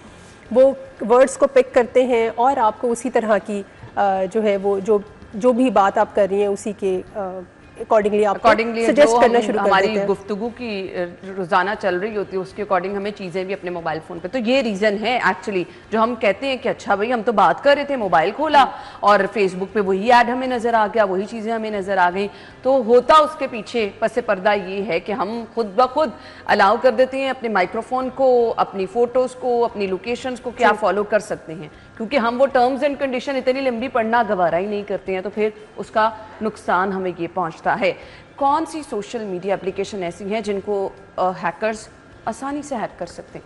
वो वर्ड्स को पिक करते हैं और आपको उसी तरह की जो है वो जो भी बात आप कर रही हैं उसी के अकॉर्डिंगली सजेस्ट करना शुरू कर देते हैं। हमारी गुफ्तगू की रोजाना चल रही होती है उसके अकॉर्डिंग हमें चीज़ें भी अपने मोबाइल फ़ोन पे, तो ये रीज़न है एक्चुअली जो हम कहते हैं कि अच्छा भाई हम तो बात कर रहे थे, मोबाइल खोला और फेसबुक पे वही ऐड हमें नज़र आ गया, वही चीज़ें हमें नज़र आ गई। तो होता उसके पीछे पसे पर्दा ये है कि हम खुद ब खुद अलाउ कर देते हैं अपने माइक्रोफोन को, अपनी फ़ोटोज़ को, अपनी लोकेशंस को क्या फॉलो कर सकते हैं, क्योंकि हम वो टर्म्स एंड कंडीशन इतनी लंबी पढ़ना गवारा ही नहीं करते हैं, तो फिर उसका नुकसान हमें ये पहुंचता है। कौन सी सोशल मीडिया एप्लीकेशन ऐसी हैं जिनको हैकर्स आसानी से हैक कर सकते हैं?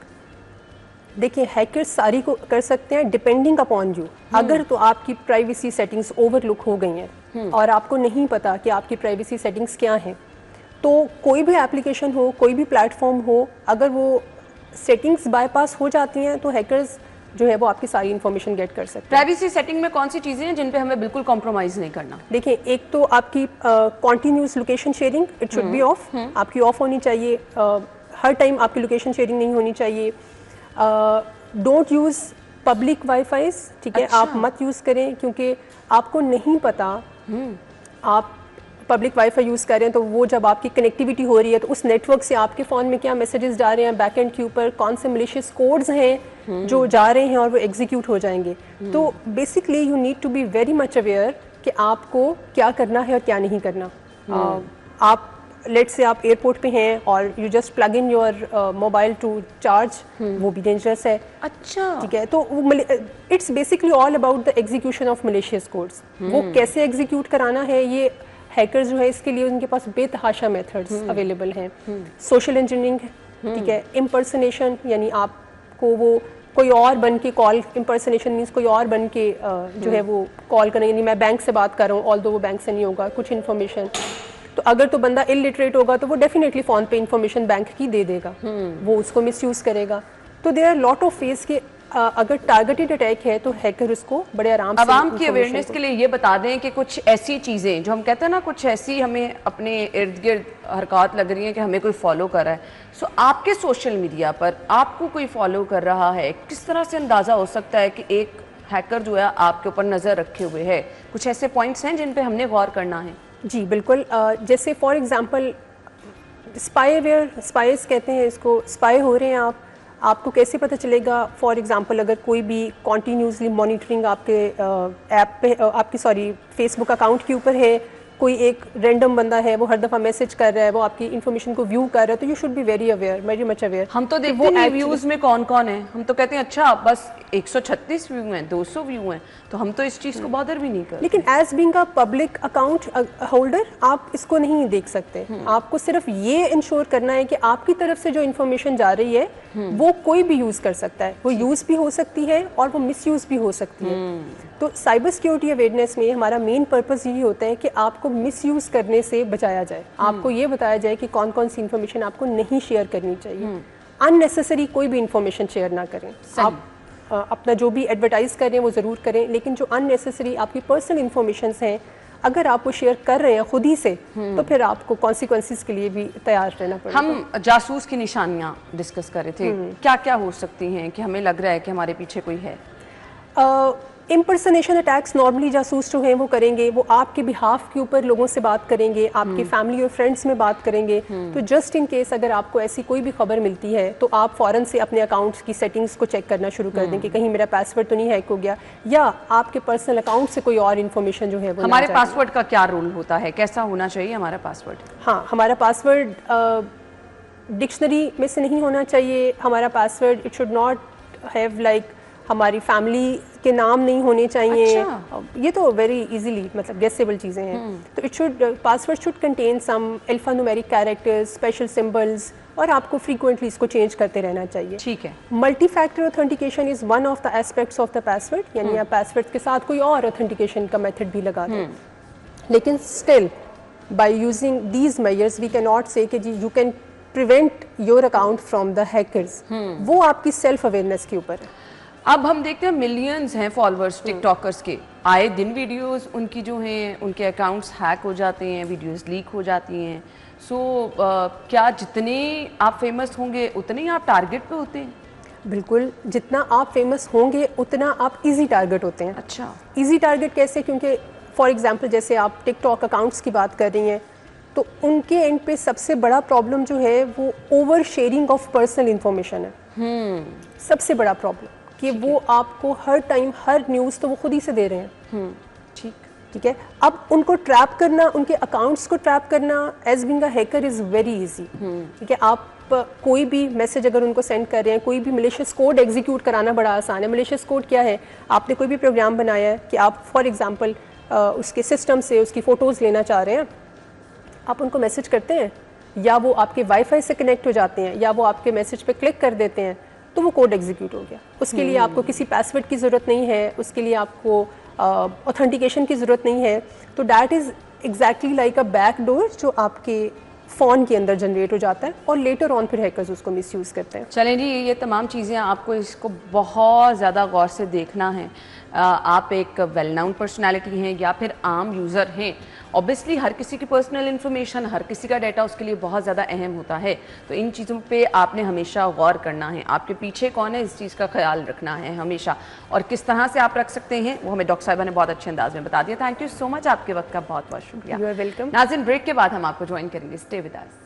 देखिए, हैकर्स सारी को कर सकते हैं डिपेंडिंग अपॉन यू। अगर तो आपकी प्राइवेसी सेटिंग्स ओवरलुक हो गई हैं और आपको नहीं पता कि आपकी प्राइवेसी सेटिंग्स क्या हैं, तो कोई भी एप्लीकेशन हो, कोई भी प्लेटफॉर्म हो, अगर वो सेटिंग्स बाईपास हो जाती हैं तो हैकर्स जो है वो आपकी सारी इन्फॉर्मेशन गेट कर सकते हैं। प्राइवेसी सेटिंग में कौन सी चीज़ें हैं जिन पे हमें बिल्कुल कॉम्प्रोमाइज़ नहीं करना? देखिए, एक तो आपकी continuous location sharing, it should be of, आपकी ऑफ होनी चाहिए। हर टाइम आपकी लोकेशन शेयरिंग नहीं होनी चाहिए। डोंट यूज़ पब्लिक वाईफाईज, ठीक है, आप मत यूज़ करें क्योंकि आपको नहीं पता आप पब्लिक वाईफाई यूज़ कर रहे हैं तो वो जब आपकी कनेक्टिविटी हो रही है तो उस नेटवर्क से आपके फ़ोन में क्या मैसेजेस जा रहे हैं, बैकएंड के ऊपर कौन से मलिशियस कोड्स हैं जो जा रहे हैं और वो एग्जीक्यूट हो जाएंगे। तो basically you need to be very much aware कि आपको क्या करना है और क्या नहीं करना। आप लेट्स से आप एयरपोर्ट पे हैं और you just plug in your mobile to charge, वो भी डेंजरस है। अच्छा, ठीक है, तो it's basically all about the execution of malicious codes. वो कैसे एग्जीक्यूट कराना है, ये हैकर्स जो है इसके लिए उनके पास बेतहाशा मेथड्स अवेलेबल हैं। सोशल इंजीनियरिंग, ठीक है, इम्पर्सनेशन, यानी आपको वो कोई और बन के कॉल, इम्पर्सनेशन मीन्स कोई और बन के जो है वो कॉल करें, यानी मैं बैंक से बात कर रहा हूँ ऑल्दो वो बैंक से नहीं होगा, कुछ इन्फॉर्मेशन। तो अगर तो बंदा इलिटरेट होगा तो वो डेफिनेटली फ़ोन पे इन्फॉर्मेशन बैंक की दे देगा, वो उसको मिसयूज़ करेगा। तो there are lot of face के अगर टारगेटेड अटैक है तो हैकर उसको बड़े आराम से आवाम की अवेयरनेस के लिए ये बता दें कि कुछ ऐसी चीज़ें जो हम कहते हैं ना, कुछ ऐसी हमें अपने इर्द गिर्द हरकत लग रही हैं कि हमें कोई फॉलो कर रहा है। सो आपके सोशल मीडिया पर आपको कोई फॉलो कर रहा है, किस तरह से अंदाज़ा हो सकता है कि एक हैकर जो है आपके ऊपर नज़र रखे हुए है? कुछ ऐसे पॉइंट्स हैं जिन पर हमने गौर करना है? जी बिल्कुल। जैसे फॉर एग्ज़ाम्पल स्पाईवेयर, स्पाइस कहते हैं इसको, स्पाई हो रहे हैं आपको कैसे पता चलेगा? फॉर एग्जांपल अगर कोई भी कॉन्टीन्यूसली मॉनिटरिंग आपके ऐप पे, आपकी फेसबुक अकाउंट के ऊपर है कोई एक रैंडम बंदा है वो हर दफ़ा मैसेज कर रहा है, वो आपकी इन्फॉर्मेशन को व्यू कर रहा है, तो you should be very aware, very much aware. हम तो देखते नहीं व्यूज में कौन कौन है, हम तो कहते हैं अच्छा बस 136 व्यू हैं, 200 व्यू हैं, तो हम तो इस चीज़ को बॉदर भी नहीं करते। लेकिन as being a public account holder आप इसको नहीं देख सकते। आपको सिर्फ ये इंश्योर करना है कि आपकी तरफ से जो इन्फॉर्मेशन जा रही है वो कोई भी यूज़ कर सकता है, वो यूज़ भी हो सकती है और वो मिसयूज़ भी हो सकती है। तो साइबर सिक्योरिटी अवेयरनेस में हमारा मेन पर्पस यही होता है कि आपको मिसयूज़ करने से बचाया जाए, आपको ये बताया जाए कि कौन कौन सी इन्फॉर्मेशन आपको नहीं शेयर करनी चाहिए। अननेसेसरी कोई भी इन्फॉर्मेशन शेयर ना करें। आप अपना जो भी एडवर्टाइज कर रहे हैं वो ज़रूर करें, लेकिन जो अननेसेसरी आपकी पर्सनल इन्फॉर्मेशन हैं अगर आप वो शेयर कर रहे हैं खुद ही से, तो फिर आपको कॉन्सिक्वेंसेस के लिए भी तैयार रहना पड़ेगा। हम जासूस की निशानियां डिस्कस कर रहे थे, क्या क्या हो सकती हैं कि हमें लग रहा है कि हमारे पीछे कोई है? इम्पर्सनेशन अटैक्स नॉर्मली जासूस जो हैं वो करेंगे, वो आपके बिहाफ के ऊपर लोगों से बात करेंगे, आपके फैमिली और फ्रेंड्स में बात करेंगे। तो जस्ट इन केस अगर आपको ऐसी कोई भी खबर मिलती है तो आप फ़ौरन से अपने अकाउंट्स की सेटिंग्स को चेक करना शुरू कर दें कि कहीं मेरा पासवर्ड तो नहीं हैक हो गया, या आपके पर्सनल अकाउंट से कोई और इन्फॉर्मेशन जो है वो हमारे पासवर्ड का क्या रोल होता है, कैसा होना चाहिए हमारा पासवर्ड? हाँ, हमारा पासवर्ड डिक्शनरी में से नहीं होना चाहिए। हमारा password it should not have like हमारी फैमिली के नाम नहीं होने चाहिए। अच्छा। ये तो वेरी इजीली मतलब गेसेबल चीज़ें हैं। तो it should password should contain some alphanumeric characters, special symbols, और आपको फ्रीक्वेंटली इसको चेंज करते रहना चाहिए। ठीक है। Multi factor authentication is one of the aspects of the password, यानी आप पासवर्ड के साथ कोई और ऑथेंटिकेशन का मेथड भी लगा दें। लेकिन still by using these measures we can not say कि जी you can prevent your account from the hackers. वो आपकी सेल्फ अवेयरनेस के ऊपर है। अब हम देखते हैं मिलियंस हैं फॉलोअर्स टिकटॉकर्स के, आए दिन वीडियोस उनकी जो हैं उनके अकाउंट्स हैक हो जाते हैं, वीडियोस लीक हो जाती हैं। सो क्या जितने आप फेमस होंगे उतने ही आप टारगेट पे होते हैं? बिल्कुल, जितना आप फेमस होंगे उतना आप इजी टारगेट होते हैं। अच्छा, इजी टारगेट कैसे? क्योंकि फॉर एग्जांपल जैसे आप टिकटॉक अकाउंट्स की बात कर रही हैं, तो उनके एंड पे सबसे बड़ा प्रॉब्लम जो है वो over sharing of personal information है। सबसे बड़ा प्रॉब्लम कि वो आपको हर टाइम हर न्यूज़ तो वो खुद ही से दे रहे हैं। ठीक है। अब उनको ट्रैप करना, उनके अकाउंट्स को ट्रैप करना as being a hacker is very easy. ठीक है। आप कोई भी मैसेज अगर उनको सेंड कर रहे हैं, कोई भी मलिशियस कोड एग्जीक्यूट कराना बड़ा आसान है। मलिशियस कोड क्या है? आपने कोई भी प्रोग्राम बनाया है कि आप फॉर एग्जांपल उसके सिस्टम से उसकी फ़ोटोज़ लेना चाह रहे हैं, आप उनको मैसेज करते हैं, या वो आपके वाईफाई से कनेक्ट हो जाते हैं, या वो आपके मैसेज पे क्लिक कर देते हैं, तो वो कोड एग्जीक्यूट हो गया। उसके लिए आपको किसी पासवर्ड की ज़रूरत नहीं है, उसके लिए आपको ऑथेंटिकेशन की ज़रूरत नहीं है। तो that is exactly like a back door जो आपके फ़ोन के अंदर जनरेट हो जाता है, और लेटर ऑन फिर हैकर्स उसको मिसयूज़ करते हैं। चलें जी, ये तमाम चीज़ें आपको इसको बहुत ज़्यादा गौर से देखना है। आप एक वेल नाउन पर्सनैलिटी हैं या फिर आम यूज़र हैं, ऑब्वियसली हर किसी की पर्सनल इन्फॉर्मेशन, हर किसी का डाटा उसके लिए बहुत ज़्यादा अहम होता है। तो इन चीज़ों पे आपने हमेशा गौर करना है। आपके पीछे कौन है, इस चीज़ का ख्याल रखना है हमेशा, और किस तरह से आप रख सकते हैं वो हमें डॉक्टर साहिबा ने बहुत अच्छे अंदाज में बता दिया। थैंक यू सो मच, आपके वक्त का बहुत बहुत शुक्रिया। You are welcome. नाज़रीन, ब्रेक के बाद हम आपको ज्वाइन करेंगे, stay with us.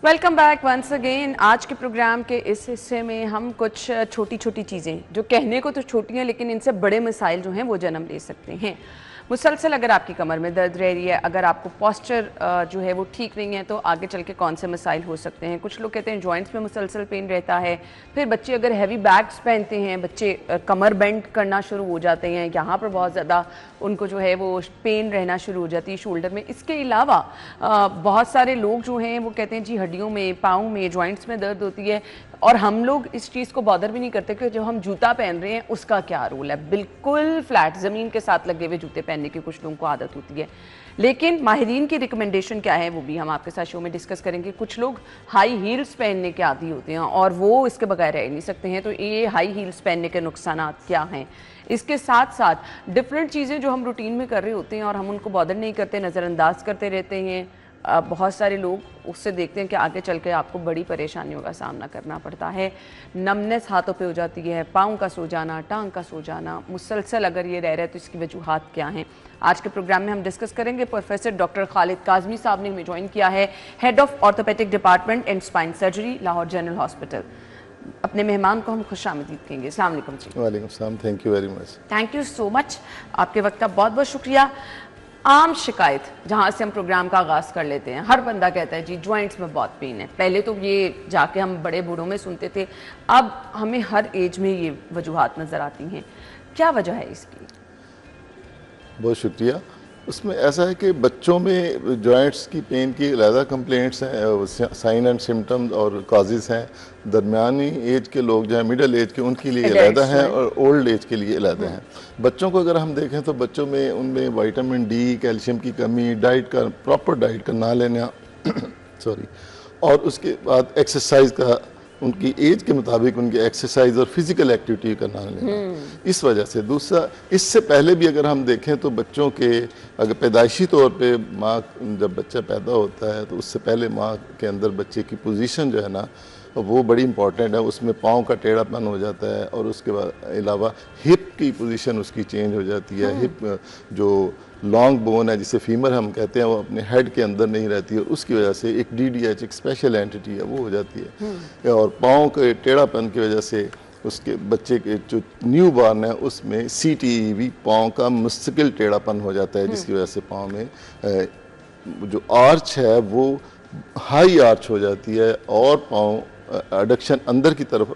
Welcome back once again. आज के प्रोग्राम के इस हिस्से में हम कुछ छोटी छोटी चीज़ें जो कहने को तो छोटी हैं लेकिन इनसे बड़े मसाइल जो हैं वो जन्म ले सकते हैं। मुसलसल अगर आपकी कमर में दर्द रह रही है, अगर आपको पोस्चर जो है वो ठीक नहीं है, तो आगे चल के कौन से मसाइल हो सकते हैं। कुछ लोग कहते हैं जॉइंट्स में मुसलसल पेन रहता है। फिर बच्चे अगर हैवी बैग्स पहनते हैं, बच्चे कमर बेंड करना शुरू हो जाते हैं, यहाँ पर बहुत ज़्यादा उनको जो है वो पेन रहना शुरू हो जाती है शोल्डर में। इसके अलावा बहुत सारे लोग जो हैं वो कहते हैं जी हड्डियों में, पाँव में, जॉइंट्स में दर्द होती है, और हम लोग इस चीज़ को बॉदर भी नहीं करते कि जो हम जूता पहन रहे हैं उसका क्या रोल है। बिल्कुल फ्लैट ज़मीन के साथ लगे हुए जूते पहनने की कुछ लोगों को आदत होती है, लेकिन माहिरीन की रिकमेंडेशन क्या है वो भी हम आपके साथ शो में डिस्कस करेंगे। कुछ लोग हाई हील्स पहनने के आदी होते हैं और वो इसके बगैर रह नहीं सकते हैं, तो ये हाई हील्स पहनने के नुकसानात क्या हैं। इसके साथ साथ डिफरेंट चीज़ें जो हम रूटीन में कर रहे होते हैं और हम उनको बॉदर नहीं करते, नज़रअंदाज करते रहते हैं, बहुत सारे लोग उससे देखते हैं कि आगे चल के आपको बड़ी परेशानियों का सामना करना पड़ता है। नमनेस हाथों पे हो जाती है, पाँव का सो जाना, टांग का सो जाना, मुसलसल अगर ये रह रहा है तो इसकी वजूहात क्या हैं। आज के प्रोग्राम में हम डिस्कस करेंगे। प्रोफेसर डॉक्टर खालिद काज़मी साहब ने हमें ज्वाइन किया है, head of orthopaedic department and spine surgery, Lahore general hospital. अपने मेहमान को हम खुशामदीद कहेंगे। अस्सलाम वालेकुम जी। वालेकुम सलाम, thank you very much. Thank you so much, आपके वक्त का बहुत बहुत शुक्रिया। आम शिकायत जहाँ से हम प्रोग्राम का आगाज़ कर लेते हैं, हर बंदा कहता है जी जॉइंट्स में बहुत पेन है। पहले तो ये जाके हम बड़े बूढ़ों में सुनते थे, अब हमें हर एज में ये वजूहात नज़र आती हैं, क्या वजह है इसकी? बहुत शुक्रिया। उसमें ऐसा है कि बच्चों में जॉइंट्स की पेन की अलग कंप्लेंट्स हैं, साइन एंड सिम्टम्स और काजेज़ हैं। दरमियानी एज के लोग जो हैं, मिडिल एज के, उनके लिए अलग हैं और ओल्ड एज के लिए अलग हैं। बच्चों को अगर हम देखें तो बच्चों में उनमें विटामिन डी, कैल्शियम की कमी, डाइट का प्रॉपर डाइट का ना लेना सॉरी, और उसके बाद एक्सरसाइज का उनकी एज के मुताबिक उनकी एक्सरसाइज और फिजिकल एक्टिविटी करना लेना, इस वजह से। दूसरा, इससे पहले भी अगर हम देखें तो बच्चों के अगर पैदाइशी तौर पे माँ जब बच्चा पैदा होता है तो उससे पहले माँ के अंदर बच्चे की पोजीशन जो है ना वो बड़ी इंपॉर्टेंट है। उसमें पाँव का टेढ़ापन हो जाता है और उसके बाद अलावा हिप की पोजीशन उसकी चेंज हो जाती है। हिप जो लॉन्ग बोन है जिसे फीमर हम कहते हैं, वो अपने हेड के अंदर नहीं रहती है, उसकी वजह से एक DDH, एक स्पेशल एंटिटी है, वो हो जाती है। और पाँव के टेढ़ापन की वजह से उसके बच्चे के जो न्यू बॉर्न है उसमें CTEV, पाँव का मुस्तकिल टेढ़ापन हो जाता है, जिसकी वजह से पाँव में जो आर्च है वो हाई आर्च हो जाती है और पाँव एडक्शन अंदर की तरफ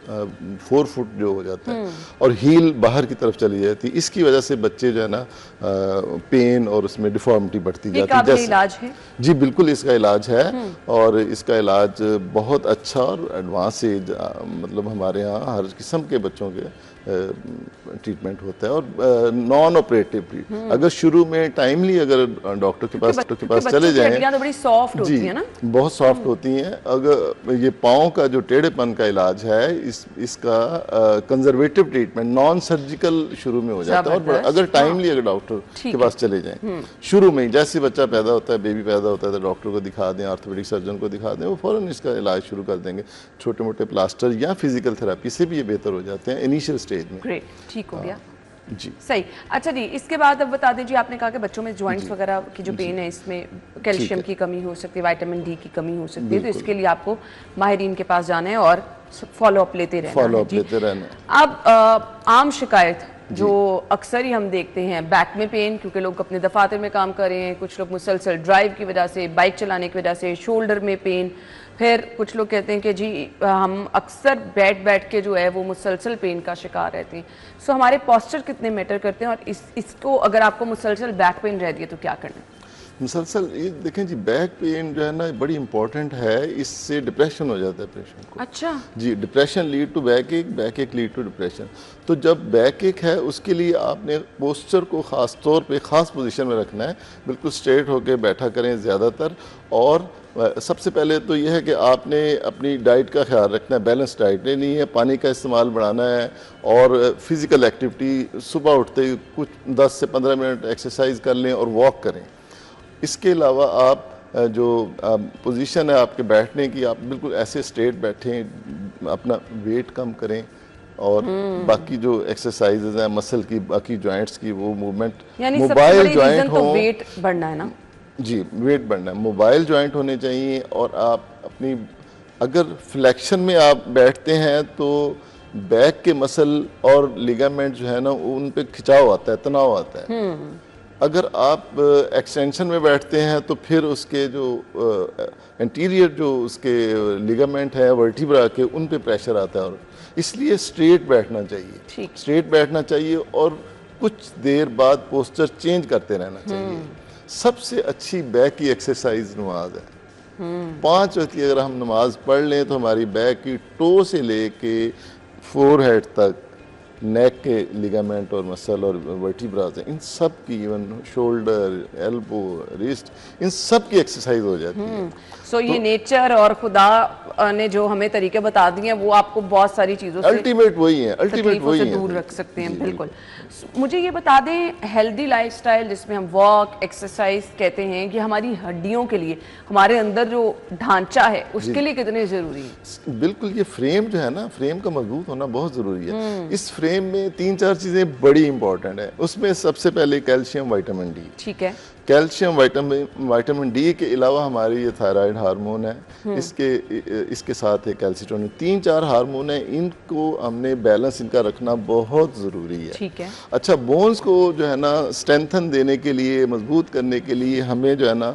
4 फुट जो हो जाता है और हील बाहर की तरफ चली जाती है। इसकी वजह से बच्चे जो है ना पेन और उसमें डिफॉर्मिटी बढ़ती जाती है। जैसे इलाज है? जी बिल्कुल, इसका इलाज है और इसका इलाज बहुत अच्छा और एडवांस एज, मतलब हमारे यहाँ हर किस्म के बच्चों के ट्रीटमेंट होता है और नॉन ऑपरेटिव भी। अगर शुरू में टाइमली अगर डॉक्टर के पास चले जाएं, तो बड़ी सॉफ्ट होती है ना, बहुत सॉफ्ट होती हैं। अगर ये पाँव का जो टेढ़ेपन का इलाज है, इसका कंजर्वेटिव ट्रीटमेंट नॉन सर्जिकल शुरू में हो जाता है। और अगर टाइमली अगर डॉक्टर के पास चले जाएं शुरू में, जैसे बच्चा पैदा होता है, बेबी पैदा होता है, तो डॉक्टर को दिखा दें, ऑर्थोपेडिक सर्जन को दिखा दें, वो फौरन इसका इलाज शुरू कर देंगे। छोटे मोटे प्लास्टर या फिजिकल थेरेपी से भी ये बेहतर हो जाते हैं इनिशियल स्टेज में। ग्रेट, ठीक हो गया जी, सही। अच्छा जी, इसके बाद अब बता दीजिए, आपने कहा कि बच्चों में जॉइंट्स वगैरह की जो पेन है, इसमें कैल्शियम की कमी हो सकती है, विटामिन डी की कमी हो सकती है, तो इसके लिए आपको माहिरीन के पास जाना है और फॉलो अप लेते रहना है। अब आम शिकायत जो अक्सर ही हम देखते हैं, बैक में पेन, क्योंकि लोग अपने दफातर में काम कर रहे हैं, कुछ लोग मुसलसल ड्राइव की वजह से, बाइक चलाने की वजह से, शोल्डर में पेन, फिर कुछ लोग कहते हैं कि जी हम अक्सर बैठ के जो है वो मुसलसल पेन का शिकार रहते हैं। सो हमारे पोस्चर कितने मैटर करते हैं, और इसको अगर आपको मुसलसल बैक पेन रह रही है तो क्या करना है? मुसलसल ये देखें जी, बैक पेन जो है ना बड़ी इंपॉर्टेंट है, इससे डिप्रेशन हो जाता है पेशेंट को। अच्छा जी, डिप्रेशन लीड टू बैक एक लीड टू डिप्रेशन। तो जब बैक एक है उसके लिए आपने पोस्चर को ख़ास तौर पे ख़ास पोजीशन में रखना है, बिल्कुल स्ट्रेट होकर बैठा करें ज़्यादातर। और सबसे पहले तो यह है कि आपने अपनी डाइट का ख्याल रखना है, बैलेंस डाइट लेनी है, पानी का इस्तेमाल बढ़ाना है और फिज़िकल एक्टिविटी सुबह उठते ही कुछ 10 से 15 मिनट एक्सरसाइज कर लें और वॉक करें। इसके अलावा आप जो पोजीशन है आपके बैठने की, आप बिल्कुल ऐसे स्ट्रेट बैठें, अपना वेट कम करें और बाकी जो एक्सरसाइजेज हैं मसल की, बाकी जॉइंट्स की, वो मूवमेंट, मोबाइल जॉइंट हो, वेट बढ़ना है ना जी, वेट बढ़ना है, मोबाइल जॉइंट होने चाहिए। और आप अपनी अगर फ्लेक्शन में आप बैठते हैं तो बैक के मसल और लिगामेंट जो है ना उन पे खिंचाव आता है, तनाव आता है। अगर आप एक्सटेंशन में बैठते हैं तो फिर उसके जो एंटीरियर जो उसके लिगामेंट है वर्टिब्रा के, उन पे प्रेशर आता है। और इसलिए स्ट्रेट बैठना चाहिए, स्ट्रेट बैठना चाहिए और कुछ देर बाद पोस्चर चेंज करते रहना चाहिए। सबसे अच्छी बैक की एक्सरसाइज नमाज है। 5 वक्त की अगर हम नमाज पढ़ लें तो हमारी बैक की टो से लेके फोरहेड तक, नेक के लिगामेंट और मसल और वर्टिब्रास हैं, इन सब की, इवन शोल्डर, एल्बो, रिस्ट, इन सब की एक्सरसाइज हो जाती है। सो ये नेचर और खुदा ने जो हमें तरीके बता दिए हैं वो आपको बहुत सारी चीज़ों से अल्टीमेट वही है, दूर रख सकते हैं। बिल्कुल। मुझे ये बता दें, हेल्दी लाइफस्टाइल जिसमें हम वॉक, एक्सरसाइज कहते हैं, कि हमारी हड्डियों के लिए, हमारे अंदर जो ढांचा है उसके लिए कितने ज़रूरी है? बिल्कुल, ये फ्रेम जो है ना, फ्रेम का मजबूत होना बहुत ज़रूरी है। इस फ्रेम में 3-4 चीज़ें बड़ी इंपॉर्टेंट है। उसमें सबसे पहले कैल्शियम, विटामिन डी। ठीक है। कैल्शियम, विटामिन डी के अलावा हमारी ये थायराइड हार्मोन है, इसके साथ है कैल्सिटोनिन, 3-4 हार्मोन है, इनको हमने बैलेंस इनका रखना बहुत ज़रूरी है। ठीक है। अच्छा, बोन्स को जो है ना स्ट्रेंथन देने के लिए, मजबूत करने के लिए हमें जो है ना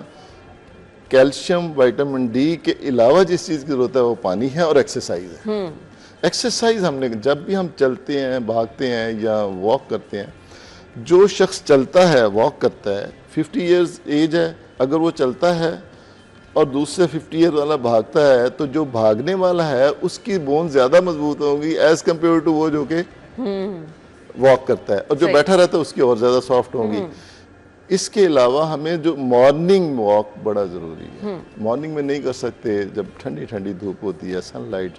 कैल्शियम, विटामिन डी के अलावा जिस चीज़ की ज़रूरत है वो पानी है और एक्सरसाइज है। एक्सरसाइज हमने जब भी हम चलते हैं, भागते हैं या वॉक करते हैं, जो शख्स चलता है, वॉक करता है, 50 इयर्स एज है, अगर वो चलता है और दूसरे 50 ईयर वाला भागता है, तो जो भागने वाला है उसकी बोन ज़्यादा मजबूत होंगी एज कम्पेयर टू वो जो कि वॉक करता है, और जो बैठा रहता है उसकी और ज़्यादा सॉफ्ट होंगी। इसके अलावा हमें जो मॉर्निंग वॉक बड़ा ज़रूरी है। मॉर्निंग में नहीं कर सकते, जब ठंडी ठंडी धूप होती है, सनलाइट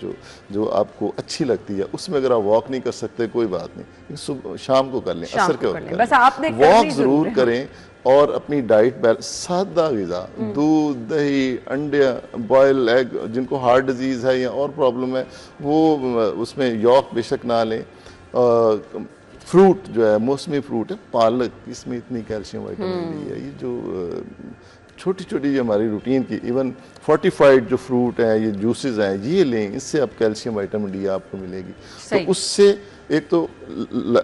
जो आपको अच्छी लगती है, उसमें अगर आप वॉक नहीं कर सकते कोई बात नहीं, सुबह शाम को कर लें, असर के वक्त बस आपने वॉक ज़रूर करें। और अपनी डाइट बैलेंस, सादा ग़िज़ा, दूध, दही, अंडे, बॉयल एग, जिनको हार्ट डिजीज़ है या और प्रॉब्लम है वो उसमें यॉक बेशक ना लें। फ्रूट जो है, मौसमी फ्रूट है, पालक, इसमें इतनी कैल्शियम, विटामिन डी है। ये जो छोटी छोटी जो हमारी रूटीन की, इवन फोर्टिफाइड जो फ्रूट हैं, ये जूसेस हैं, ये लें, इससे आप कैल्शियम, विटामिन डी आपको मिलेगी। तो उससे एक तो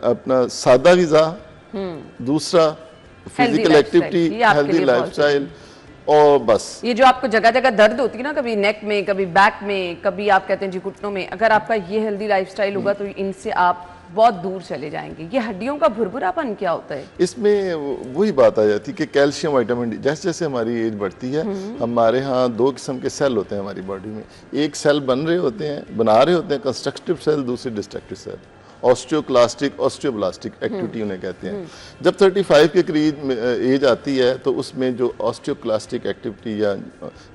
अपना सादा ग़िज़ा, दूसरा फिजिकल एक्टिविटी, हेल्दी लाइफस्टाइल, और बस ये जो आपको जगह जगह दर्द होती है ना, कभी नेक में, कभी बैक में, कभी आप कहते हैं जी घुटनों में, अगर आपका ये हेल्दी लाइफस्टाइल होगा तो इनसे आप बहुत दूर चले जाएंगे। ये हड्डियों का भुरभुरापन क्या होता है? इसमें वही बात आ जाती है कि कैल्शियम, विटामिन डी, जैसे जैसे हमारी एज बढ़ती है, हमारे यहाँ 2 किस्म के सेल होते हैं हमारी बॉडी में। एक सेल बना रहे होते हैं कंस्ट्रक्टिव सेल, दूसरे destructive cell, osteoclastic, osteoblastic activity उन्हें कहते हैं। जब 35 के करीब एज आती है तो उसमें जो ऑस्टियोक्लास्टिक एक्टिविटी या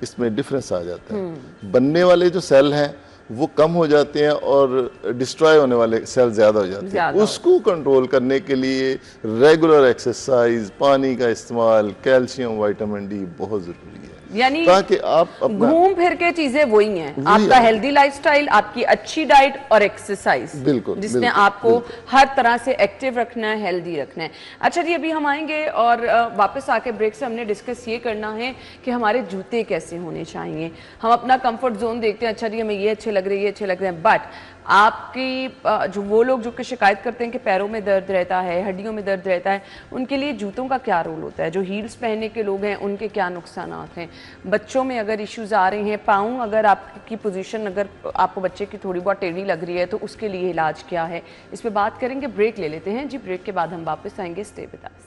इसमें डिफरेंस आ जाता है। बनने वाले जो सेल हैं वो कम हो जाते हैं और डिस्ट्रॉय होने वाले सेल ज़्यादा हो जाते हैं। उसको कंट्रोल करने के लिए रेगुलर एक्सरसाइज, पानी का इस्तेमाल, कैल्शियम, विटामिन डी बहुत ज़रूरी है। यानी ताकि आप घूम फिर के चीजें वही हैं, आपका हेल्दी लाइफस्टाइल, आपकी अच्छी डाइट और एक्सरसाइज, बिल्कुल, जिसने आपको हर तरह से एक्टिव रखना है, हेल्दी रखना है। अच्छा जी, अभी हम आएंगे और वापस आके ब्रेक से हमने डिस्कस ये करना है कि हमारे जूते कैसे होने चाहिए। हम अपना कंफर्ट जोन देखते हैं, अच्छा जी हमें ये अच्छे लग रहे हैं, ये अच्छे लग रहे हैं, बट आपकी जो वो लोग जो कि शिकायत करते हैं कि पैरों में दर्द रहता है, हड्डियों में दर्द रहता है, उनके लिए जूतों का क्या रोल होता है? जो हील्स पहनने के लोग हैं उनके क्या नुकसान हैं? बच्चों में अगर इश्यूज आ रहे हैं, पाँव अगर आपकी पोजीशन, अगर आपको बच्चे की थोड़ी बहुत टेढ़ी लग रही है तो उसके लिए इलाज क्या है, इस पर बात करेंगे। ब्रेक ले लेते हैं जी, ब्रेक के बाद हम वापस आएंगे। Stay with us.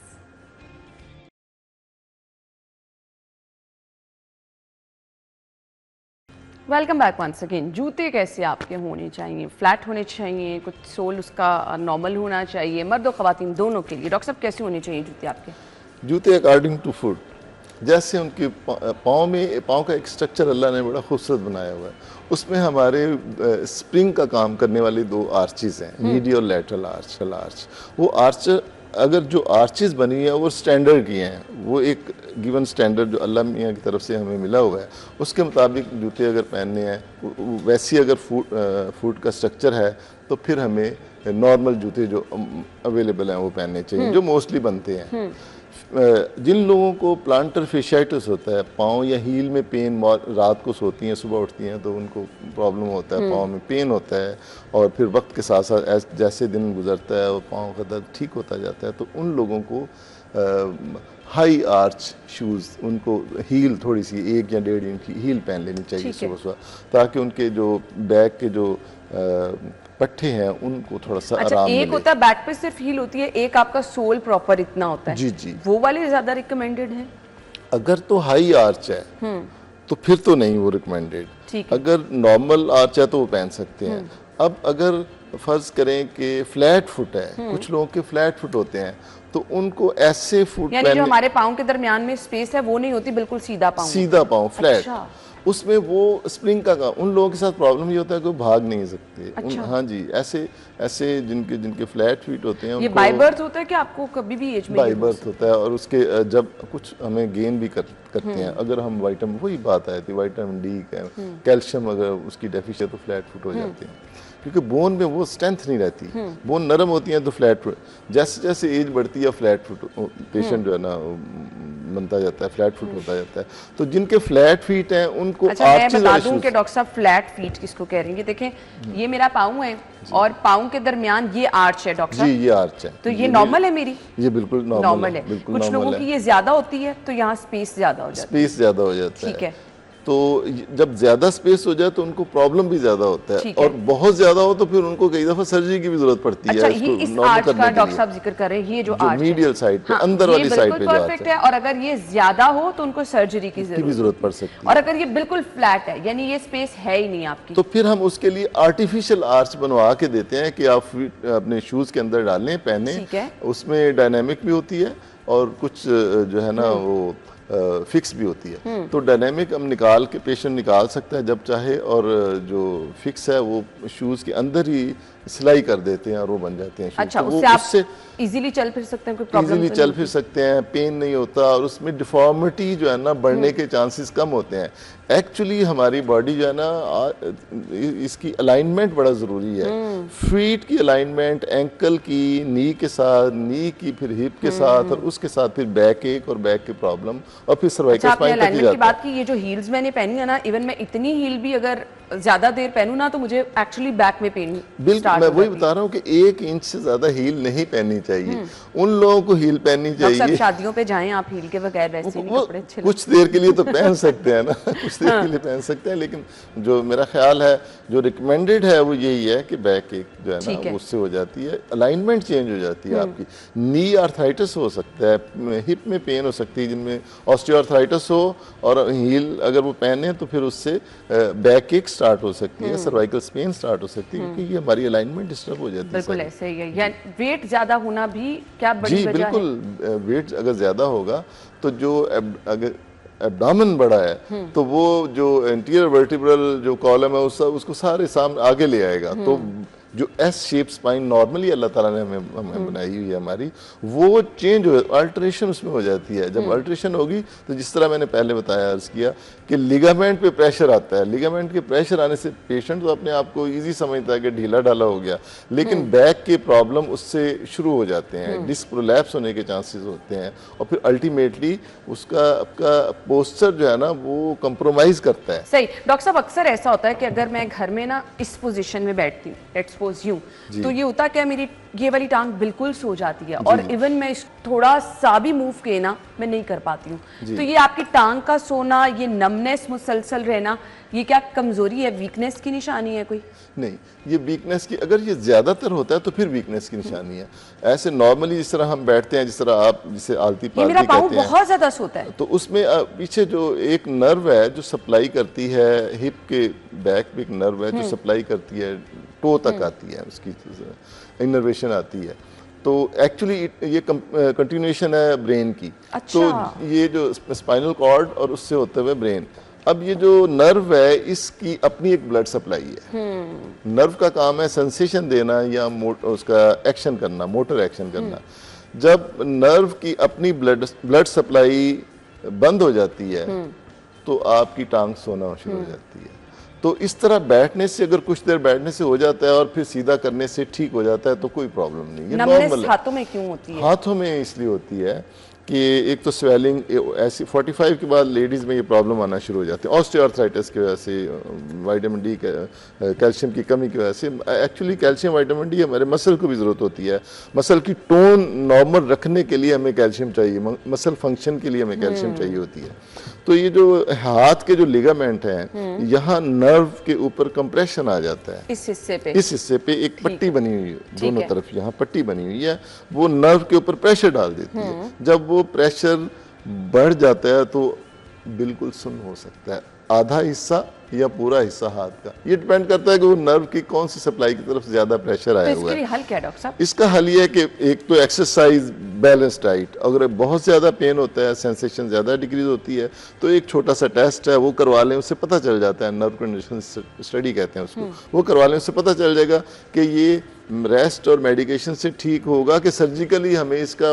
Welcome back once again. जूते कैसे आपके होने चाहिए? फ्लैट होने चाहिए, कुछ सोल उसका नॉर्मल होना चाहिए, मर्द और ख़वातीन दोनों के लिए? डॉक्टर साहब कैसे होने चाहिए जूते आपके? जूते अकॉर्डिंग टू फुट, जैसे उनके पाँव का एक स्ट्रक्चर अल्लाह ने बड़ा खूबसूरत बनाया हुआ है, उसमें हमारे स्प्रिंग का काम करने वाली 2 आर्चेज हैं, मीडियल और लैटरल आर्च। वो आर्च, अगर जो आर्चेस बनी हुई है वो स्टैंडर्ड की हैं, वो एक गिवन स्टैंडर्ड जो अल्लाह मियाँ की तरफ से हमें मिला हुआ है, उसके मुताबिक जूते अगर पहनने हैं, वैसी अगर फुट का स्ट्रक्चर है तो फिर हमें नॉर्मल जूते जो अवेलेबल हैं वो पहनने चाहिए, जो मोस्टली बनते हैं। जिन लोगों को प्लांटर फेशियाइटिस होता है, पाँव या हील में पेन, रात को सोती हैं, सुबह उठती हैं तो उनको प्रॉब्लम होता है, पाँव में पेन होता है, और फिर वक्त के साथ साथ जैसे दिन गुजरता है और पाँव का दर्द ठीक होता जाता है, तो उन लोगों को हाई आर्च शूज़, उनको हील थोड़ी सी 1 या 1.5 इंच की हील पहन लेनी चाहिए सुबह सुबह, ताकि उनके जो बैक के जो पट्टे हैं उनको थोड़ा सा आराम मिले। एक होता है बैक पे सिर्फ हील होती है, एक आपका सोल प्रॉपर इतना होता है। जी जी, वो वाले ज्यादा रिकमेंडेड है। अगर तो हाई आर्च है तो फिर तो नहीं वो रिकमेंडेड, अगर नॉर्मल आर्च है तो वो पहन सकते हैं। अब अगर फर्ज करें कि फ्लैट फुट है, कुछ लोगों के फ्लैट फुट होते हैं, तो उनको ऐसे फुट, यानी जो हमारे पाँव के दरमियान में स्पेस है वो नहीं होती, बिल्कुल सीधा पाँव फ्लैट। अच्छा। उसमें वो स्प्रिंग का काम, उन लोगों के साथ प्रॉब्लम ये होता है कि वो भाग नहीं सकते। अच्छा। हाँ जी, ऐसे जिनके फ्लैट फीट होते हैं, ये बाय बर्थ होता है कि आपको कभी भी एज में? बाय बर्थ होता है, और उसके जब कुछ हमें गेन भी करते हैं, अगर हम विटामिन, वही बात आई थी, विटामिन डी, कैल्शियम अगर उसकी डेफिशिएंट तो फ्लैट फुट हो जाते हैं, क्योंकि बोन में वो स्ट्रेंथ नहीं रहती, बोन नरम होती है तो फ्लैट फुट। जैसे जैसे एज बढ़ती है फ्लैट फुट पेशेंट जो है ना बनता जाता है, फ्लैट फुट होता जाता है। तो जिनके फ्लैट फीट हैं उनको अच्छा, मैं आर्चेस बता वाले दूं शूज। कि डॉक्टर साहब फ्लैट फीट किसको कह रही है? देखें, ये मेरा पाँव है और पाँव के दरमियान ये आर्च है डॉक्टर जी, साहब, ये आर्च है। तो ये नॉर्मल है मेरी? ये बिल्कुल नॉर्मल है। बिल्कुल कुछ लोगों नॉर्मल की है। ये ज्यादा होती है तो यहाँ स्पेस ज्यादा हो जाती स्पेस ज्यादा हो जाता है। ठीक है, तो जब ज्यादा स्पेस हो जाए तो उनको प्रॉब्लम भी ज्यादा होता है, ठीक है। और बहुत ज्यादा हो तो फिर उनको कई दफा सर्जरी की भी जरूरत पड़ती अच्छा, है ये इसको इस नॉर्मल आर्च करने का के डॉक्टर लिए। साहब जिक्र कर रहे हैं, ये जो जो आर्च मीडियल साइड पे, हाँ, अंदर ये वाली साइड पे बिल्कुल जो परफेक्ट आर्च है, और अगर ये ज्यादा हो तो उनको सर्जरी की की भी जरूरत पड़ सकती है। और अगर ये बिल्कुल फ्लैट है, यानी ये स्पेस है ही नहीं आपकी, तो फिर हम उसके लिए आर्टिफिशियल आर्च बनवा के देते हैं कि आप अपने शूज के अंदर डालें, पहने। ठीक है। उसमें डायनामिक भी होती है और कुछ जो है ना वो फिक्स भी होती है। तो डायनेमिक हम निकाल के पेशेंट निकाल सकता है जब चाहे, और जो फिक्स है वो शूज़ के अंदर ही सिलाई कर देते हैं और वो बन जाते हैं शूज़। अच्छा, तो वो उससे आप इजीली चल फिर सकते हैं, कोई प्रॉब्लम इजीली चल फिर सकते हैं, पेन नहीं होता, और उसमें डिफॉर्मिटी जो है ना बढ़ने के चांसेस कम होते हैं। एक्चुअली हमारी बॉडी जो है ना इसकी अलाइनमेंट बड़ा ज़रूरी है। फीट की अलाइनमेंट एंकल की, नी के साथ, नी की फिर हिप के साथ, और उसके साथ फिर बैक एक और बैक की प्रॉब्लम, और फिर सर्वाइकल अच्छा, आपने स्पाइन तक ही अलाइनमेंट की जाता है। बात की, ये जो हील्स मैंने पहनी है ना, इवन मैं इतनी हील भी अगर ज्यादा देर पहनूं ना तो मुझे एक्चुअली बैक में पेन बिल्कुल, मैं वही बता रहा हूँ कि 1 इंच से ज्यादा हील नहीं पहननी चाहिए। उन लोगों को हील पहननी चाहिए। शादियों पे जाएं आप हील के बगैर, वैसे ही कपड़े अच्छे कुछ देर के लिए तो पहन सकते हैं ना, कुछ देर के लिए पहन सकते हैं, लेकिन जो मेरा ख्याल है, जो रिकमेंडेड है वो यही है कि बैक एक जो है ना वो उससे हो जाती है, अलाइनमेंट चेंज हो जाती है आपकी। नी आर्थराइटिस हो सकता है, हिप में पेन हो सकती है जिनमें ऑस्टियोआर्थराइटिस हो, और हील अगर वो पहने तो फिर उससे बैक एक स्टार्ट हो सकती है, सर्वाइकल स्पेन स्टार्ट हो सकती है, क्योंकि ये हमारी अलाइनमेंट डिस्टर्ब हो जाती है। बिल्कुल ऐसे ही है। या वेट ज्यादा होना भी क्या बड़ी जी वजह है? बिल्कुल, वेट अगर ज्यादा होगा तो जो अगर एब्डामन बड़ा है तो वो जो एंटीरियर वर्टिब्रल जो कॉलम है उसको सारे सामने आगे ले आएगा। तो जो एस शेप स्पाइन नॉर्मली अल्लाह ताला ने हमें बनाई हुई है हमारी, वो चेंज हो, अल्ट्रेशन उसमें हो जाती है। जब अल्ट्रेशन होगी तो जिस तरह मैंने पहले बताया, अर्ज किया कि लिगामेंट पे प्रेशर आता है, लिगामेंट के प्रेशर आने से पेशेंट तो अपने आप को ईजी समझता है कि ढीला ढाला हो गया, लेकिन बैक के प्रॉब्लम उससे शुरू हो जाते हैं, डिस्क प्रोलैप्स होने के चांसेस होते हैं, और फिर अल्टीमेटली उसका आपका पोस्चर जो है ना वो कंप्रोमाइज करता है। सही डॉक्टर साहब, अक्सर ऐसा होता है कि अगर मैं घर में ना इस पोजीशन में बैठती हूँ, लेट्स सपोज यूं, तो ये होता क्या, मेरी ये वाली टांग बिल्कुल सो जाती है, और इवन मैं थोड़ा सा भी मूव किए ना मैं नहीं कर पाती हूँ। तो ये आपकी टांग का सोना, ये नमनेस मुसलसल रहना, ये क्या कमजोरी है, वीकनेस की निशानी है कोई? नहीं, ये वीकनेस की, अगर ये ज्यादातर होता है तो फिर वीकनेस की निशानी है। ऐसे नॉर्मली जिस तरह हम बैठते हैं, जिस तरह आप जिसे आलती ये मेरा पालती पाँव कहते हैं, बहुत ज्यादा सोता है, तो उसमें पीछे जो एक नर्व है जो सप्लाई करती है, हिप के बैक पे एक नर्व है जो सप्लाई करती है, टो तक आती है, उसकी इनर्वेशन आती है। तो एक्चुअली ये कंटिन्यूएशन है ब्रेन की। अच्छा। तो ये जो स्पाइनल कॉर्ड और उससे होते हुए ब्रेन, अब ये जो नर्व है इसकी अपनी एक ब्लड सप्लाई है। नर्व का काम है सेंसेशन देना या उसका एक्शन करना, मोटर एक्शन करना। जब नर्व की अपनी ब्लड सप्लाई बंद हो जाती है तो आपकी टांग सोना शुरू हो जाती है। तो इस तरह बैठने से, अगर कुछ देर बैठने से हो जाता है और फिर सीधा करने से ठीक हो जाता है तो कोई प्रॉब्लम नहीं है, नॉर्मल है। हाथों में क्यों होती है? हाथों में इसलिए होती है कि एक तो स्वेलिंग ऐसी 45 के बाद लेडीज़ में ये प्रॉब्लम आना शुरू हो जाती है, ऑस्टियोआर्थराइटिस की वजह से, विटामिन डी कैल्शियम की कमी की वजह से। एक्चुअली कैल्शियम विटामिन डी हमारे मसल को भी ज़रूरत होती है, मसल की टोन नॉर्मल रखने के लिए हमें कैल्शियम चाहिए, मसल फंक्शन के लिए हमें कैल्शियम चाहिए होती है। तो ये जो हाथ के जो लिगामेंट हैं, यहाँ नर्व के ऊपर कंप्रेशन आ जाता है, इस हिस्से पे एक पट्टी बनी हुई है, दोनों तरफ यहाँ पट्टी बनी हुई है, वो नर्व के ऊपर प्रेशर डाल देती है। जब वो प्रेशर बढ़ जाता है तो बिल्कुल सुन्न हो सकता है, आधा हिस्सा या पूरा हिस्सा हाथ का। ये डिपेंड करता है कि वो नर्व की कौन सी सप्लाई की तरफ ज्यादा प्रेशर आया हुआ है। इसके लिए हल क्या है डॉक्टर साहब? इसका हल ये है कि एक तो एक्सरसाइज, बैलेंस डाइट। अगर बहुत ज्यादा पेन होता है, सेंसेशन ज्यादा डिक्रीज होती है, तो एक छोटा सा टेस्ट है वो करवा लें, उससे पता चल जाता है, नर्व कंडीशन स्टडी कहते हैं उसको, वो करवा लें, उससे पता चल जाएगा कि ये रेस्ट और मेडिकेशन से ठीक होगा कि सर्जिकली हमें इसका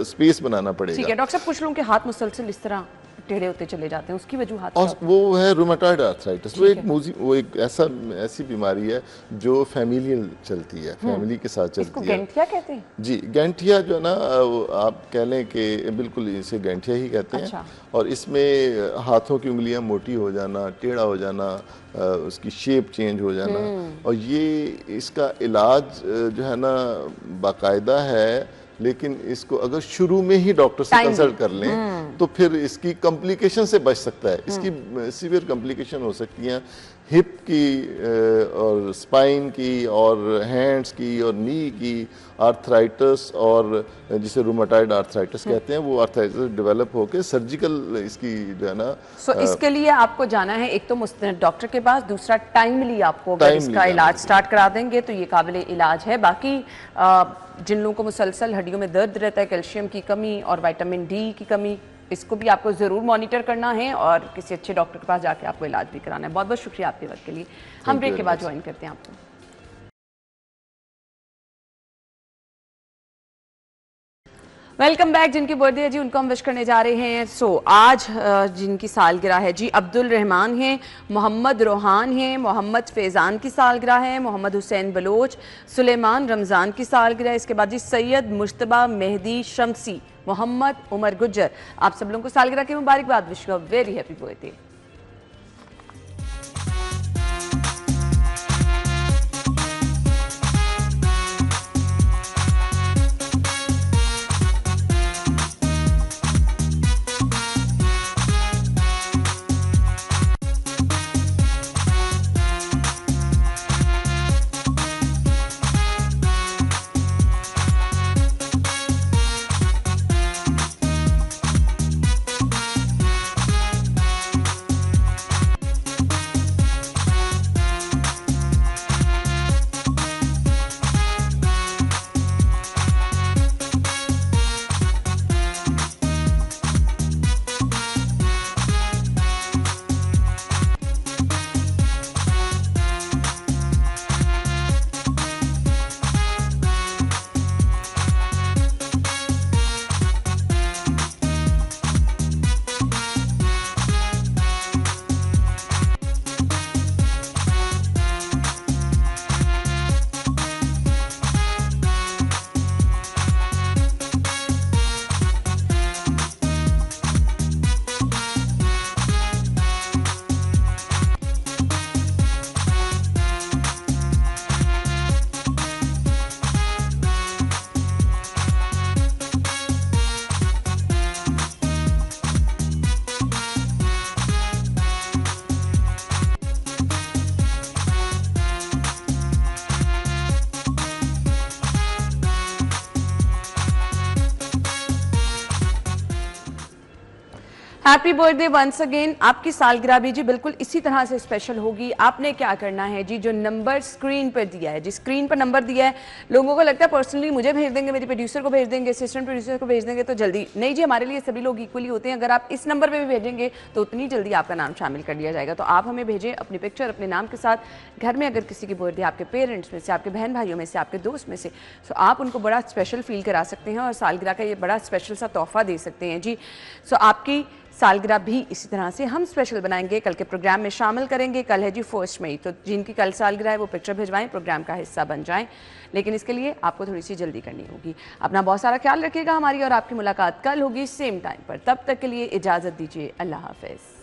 स्पेस बनाना पड़ेगा। ठीक है डॉक्टर साहब, कुछ लोगों के हाथ मुसलसल इस तरह टेढ़े होते चले जाते हैं, उसकी वजूहात और वो है रूमेटॉइड आर्थराइटिस। वो एक ऐसी बीमारी है जो फैमिलियल चलती है, फैमिली के साथ चलती है। गैंठिया कहते हैं जी, गैंठिया जो है ना, आप कह लें कि बिल्कुल इसे गैंठिया ही कहते हैं। अच्छा। और इसमें हाथों की उंगलियां मोटी हो जाना, टेढ़ा हो जाना, उसकी शेप चेंज हो जाना, और ये इसका इलाज जो है ना बाकायदा है, लेकिन इसको अगर शुरू में ही डॉक्टर से कंसल्ट कर लें तो फिर इसकी कॉम्प्लिकेशन से बच सकता है। इसकी सीवियर कॉम्प्लिकेशन हो सकती हैं हिप की और स्पाइन की और हैंड्स की और नी की आर्थराइटिस, और जिसे रूमेटॉइड आर्थराइटिस कहते हैं, वो आर्थराइटिस डेवलप होकर सर्जिकल इसकी जो है ना। इसके लिए आपको जाना है एक तो डॉक्टर के पास, दूसरा टाइमली आपको अगर इसका इलाज स्टार्ट करा देंगे तो ये काबिल इलाज है। बाकी जिन लोगों को मुसलसल हड्डियों में दर्द रहता है, कैल्शियम की कमी और विटामिन डी की कमी, इसको भी आपको ज़रूर मॉनिटर करना है और किसी अच्छे डॉक्टर के पास जाके आपको इलाज भी कराना है। बहुत बहुत शुक्रिया आपके वक्त के लिए। हम ब्रेक के बाद ज्वाइन करते हैं आपको। Welcome back. जिनकी बर्थडे है जी उनको हम विश करने जा रहे हैं। आज जिनकी सालगिरह है जी, अब्दुल रहमान हैं, मोहम्मद रोहान हैं, मोहम्मद फैज़ान की सालगिरह है, मोहम्मद हुसैन बलोच, सुलेमान रमज़ान की सालगिरह, इसके बाद जी सैयद मुश्तबा मेहदी शमसी, मोहम्मद उमर गुज्जर। आप सब लोगों को सालगिरह की मुबारकबाद, wish you a very happy birthday. Happy birthday once again. आपकी सालगिरह भी जी बिल्कुल इसी तरह से स्पेशल होगी। आपने क्या करना है जी, जो नंबर स्क्रीन पर दिया है, जिस स्क्रीन पर नंबर दिया है, लोगों को लगता है पर्सनली मुझे भेज देंगे, मेरे प्रोड्यूसर को भेज देंगे, असिस्टेंट प्रोड्यूसर को भेज देंगे तो जल्दी। नहीं जी, हमारे लिए सभी लोग इक्वली होते हैं। अगर आप इस नंबर पर भी भेजेंगे तो उतनी जल्दी आपका नाम शामिल कर लिया जाएगा। तो आप हमें भेजें अपनी पिक्चर अपने नाम के साथ। घर में अगर किसी की बर्थडे, आपके पेरेंट्स में से, आपके बहन भाइयों में से, आपके दोस्त में से, तो आप उनको बड़ा स्पेशल फील करा सकते हैं और सालगिरह का ये बड़ा स्पेशल सा तोहफा दे सकते हैं जी। सो आपकी सालगिरह भी इसी तरह से हम स्पेशल बनाएंगे, कल के प्रोग्राम में शामिल करेंगे। कल है जी 1 मई, तो जिनकी कल सालगिरह है वो पिक्चर भिजवाएं, प्रोग्राम का हिस्सा बन जाएं। लेकिन इसके लिए आपको थोड़ी सी जल्दी करनी होगी। अपना बहुत सारा ख्याल रखिएगा। हमारी और आपकी मुलाकात कल होगी सेम टाइम पर। तब तक के लिए इजाज़त दीजिए। अल्लाह हाफ़िज़।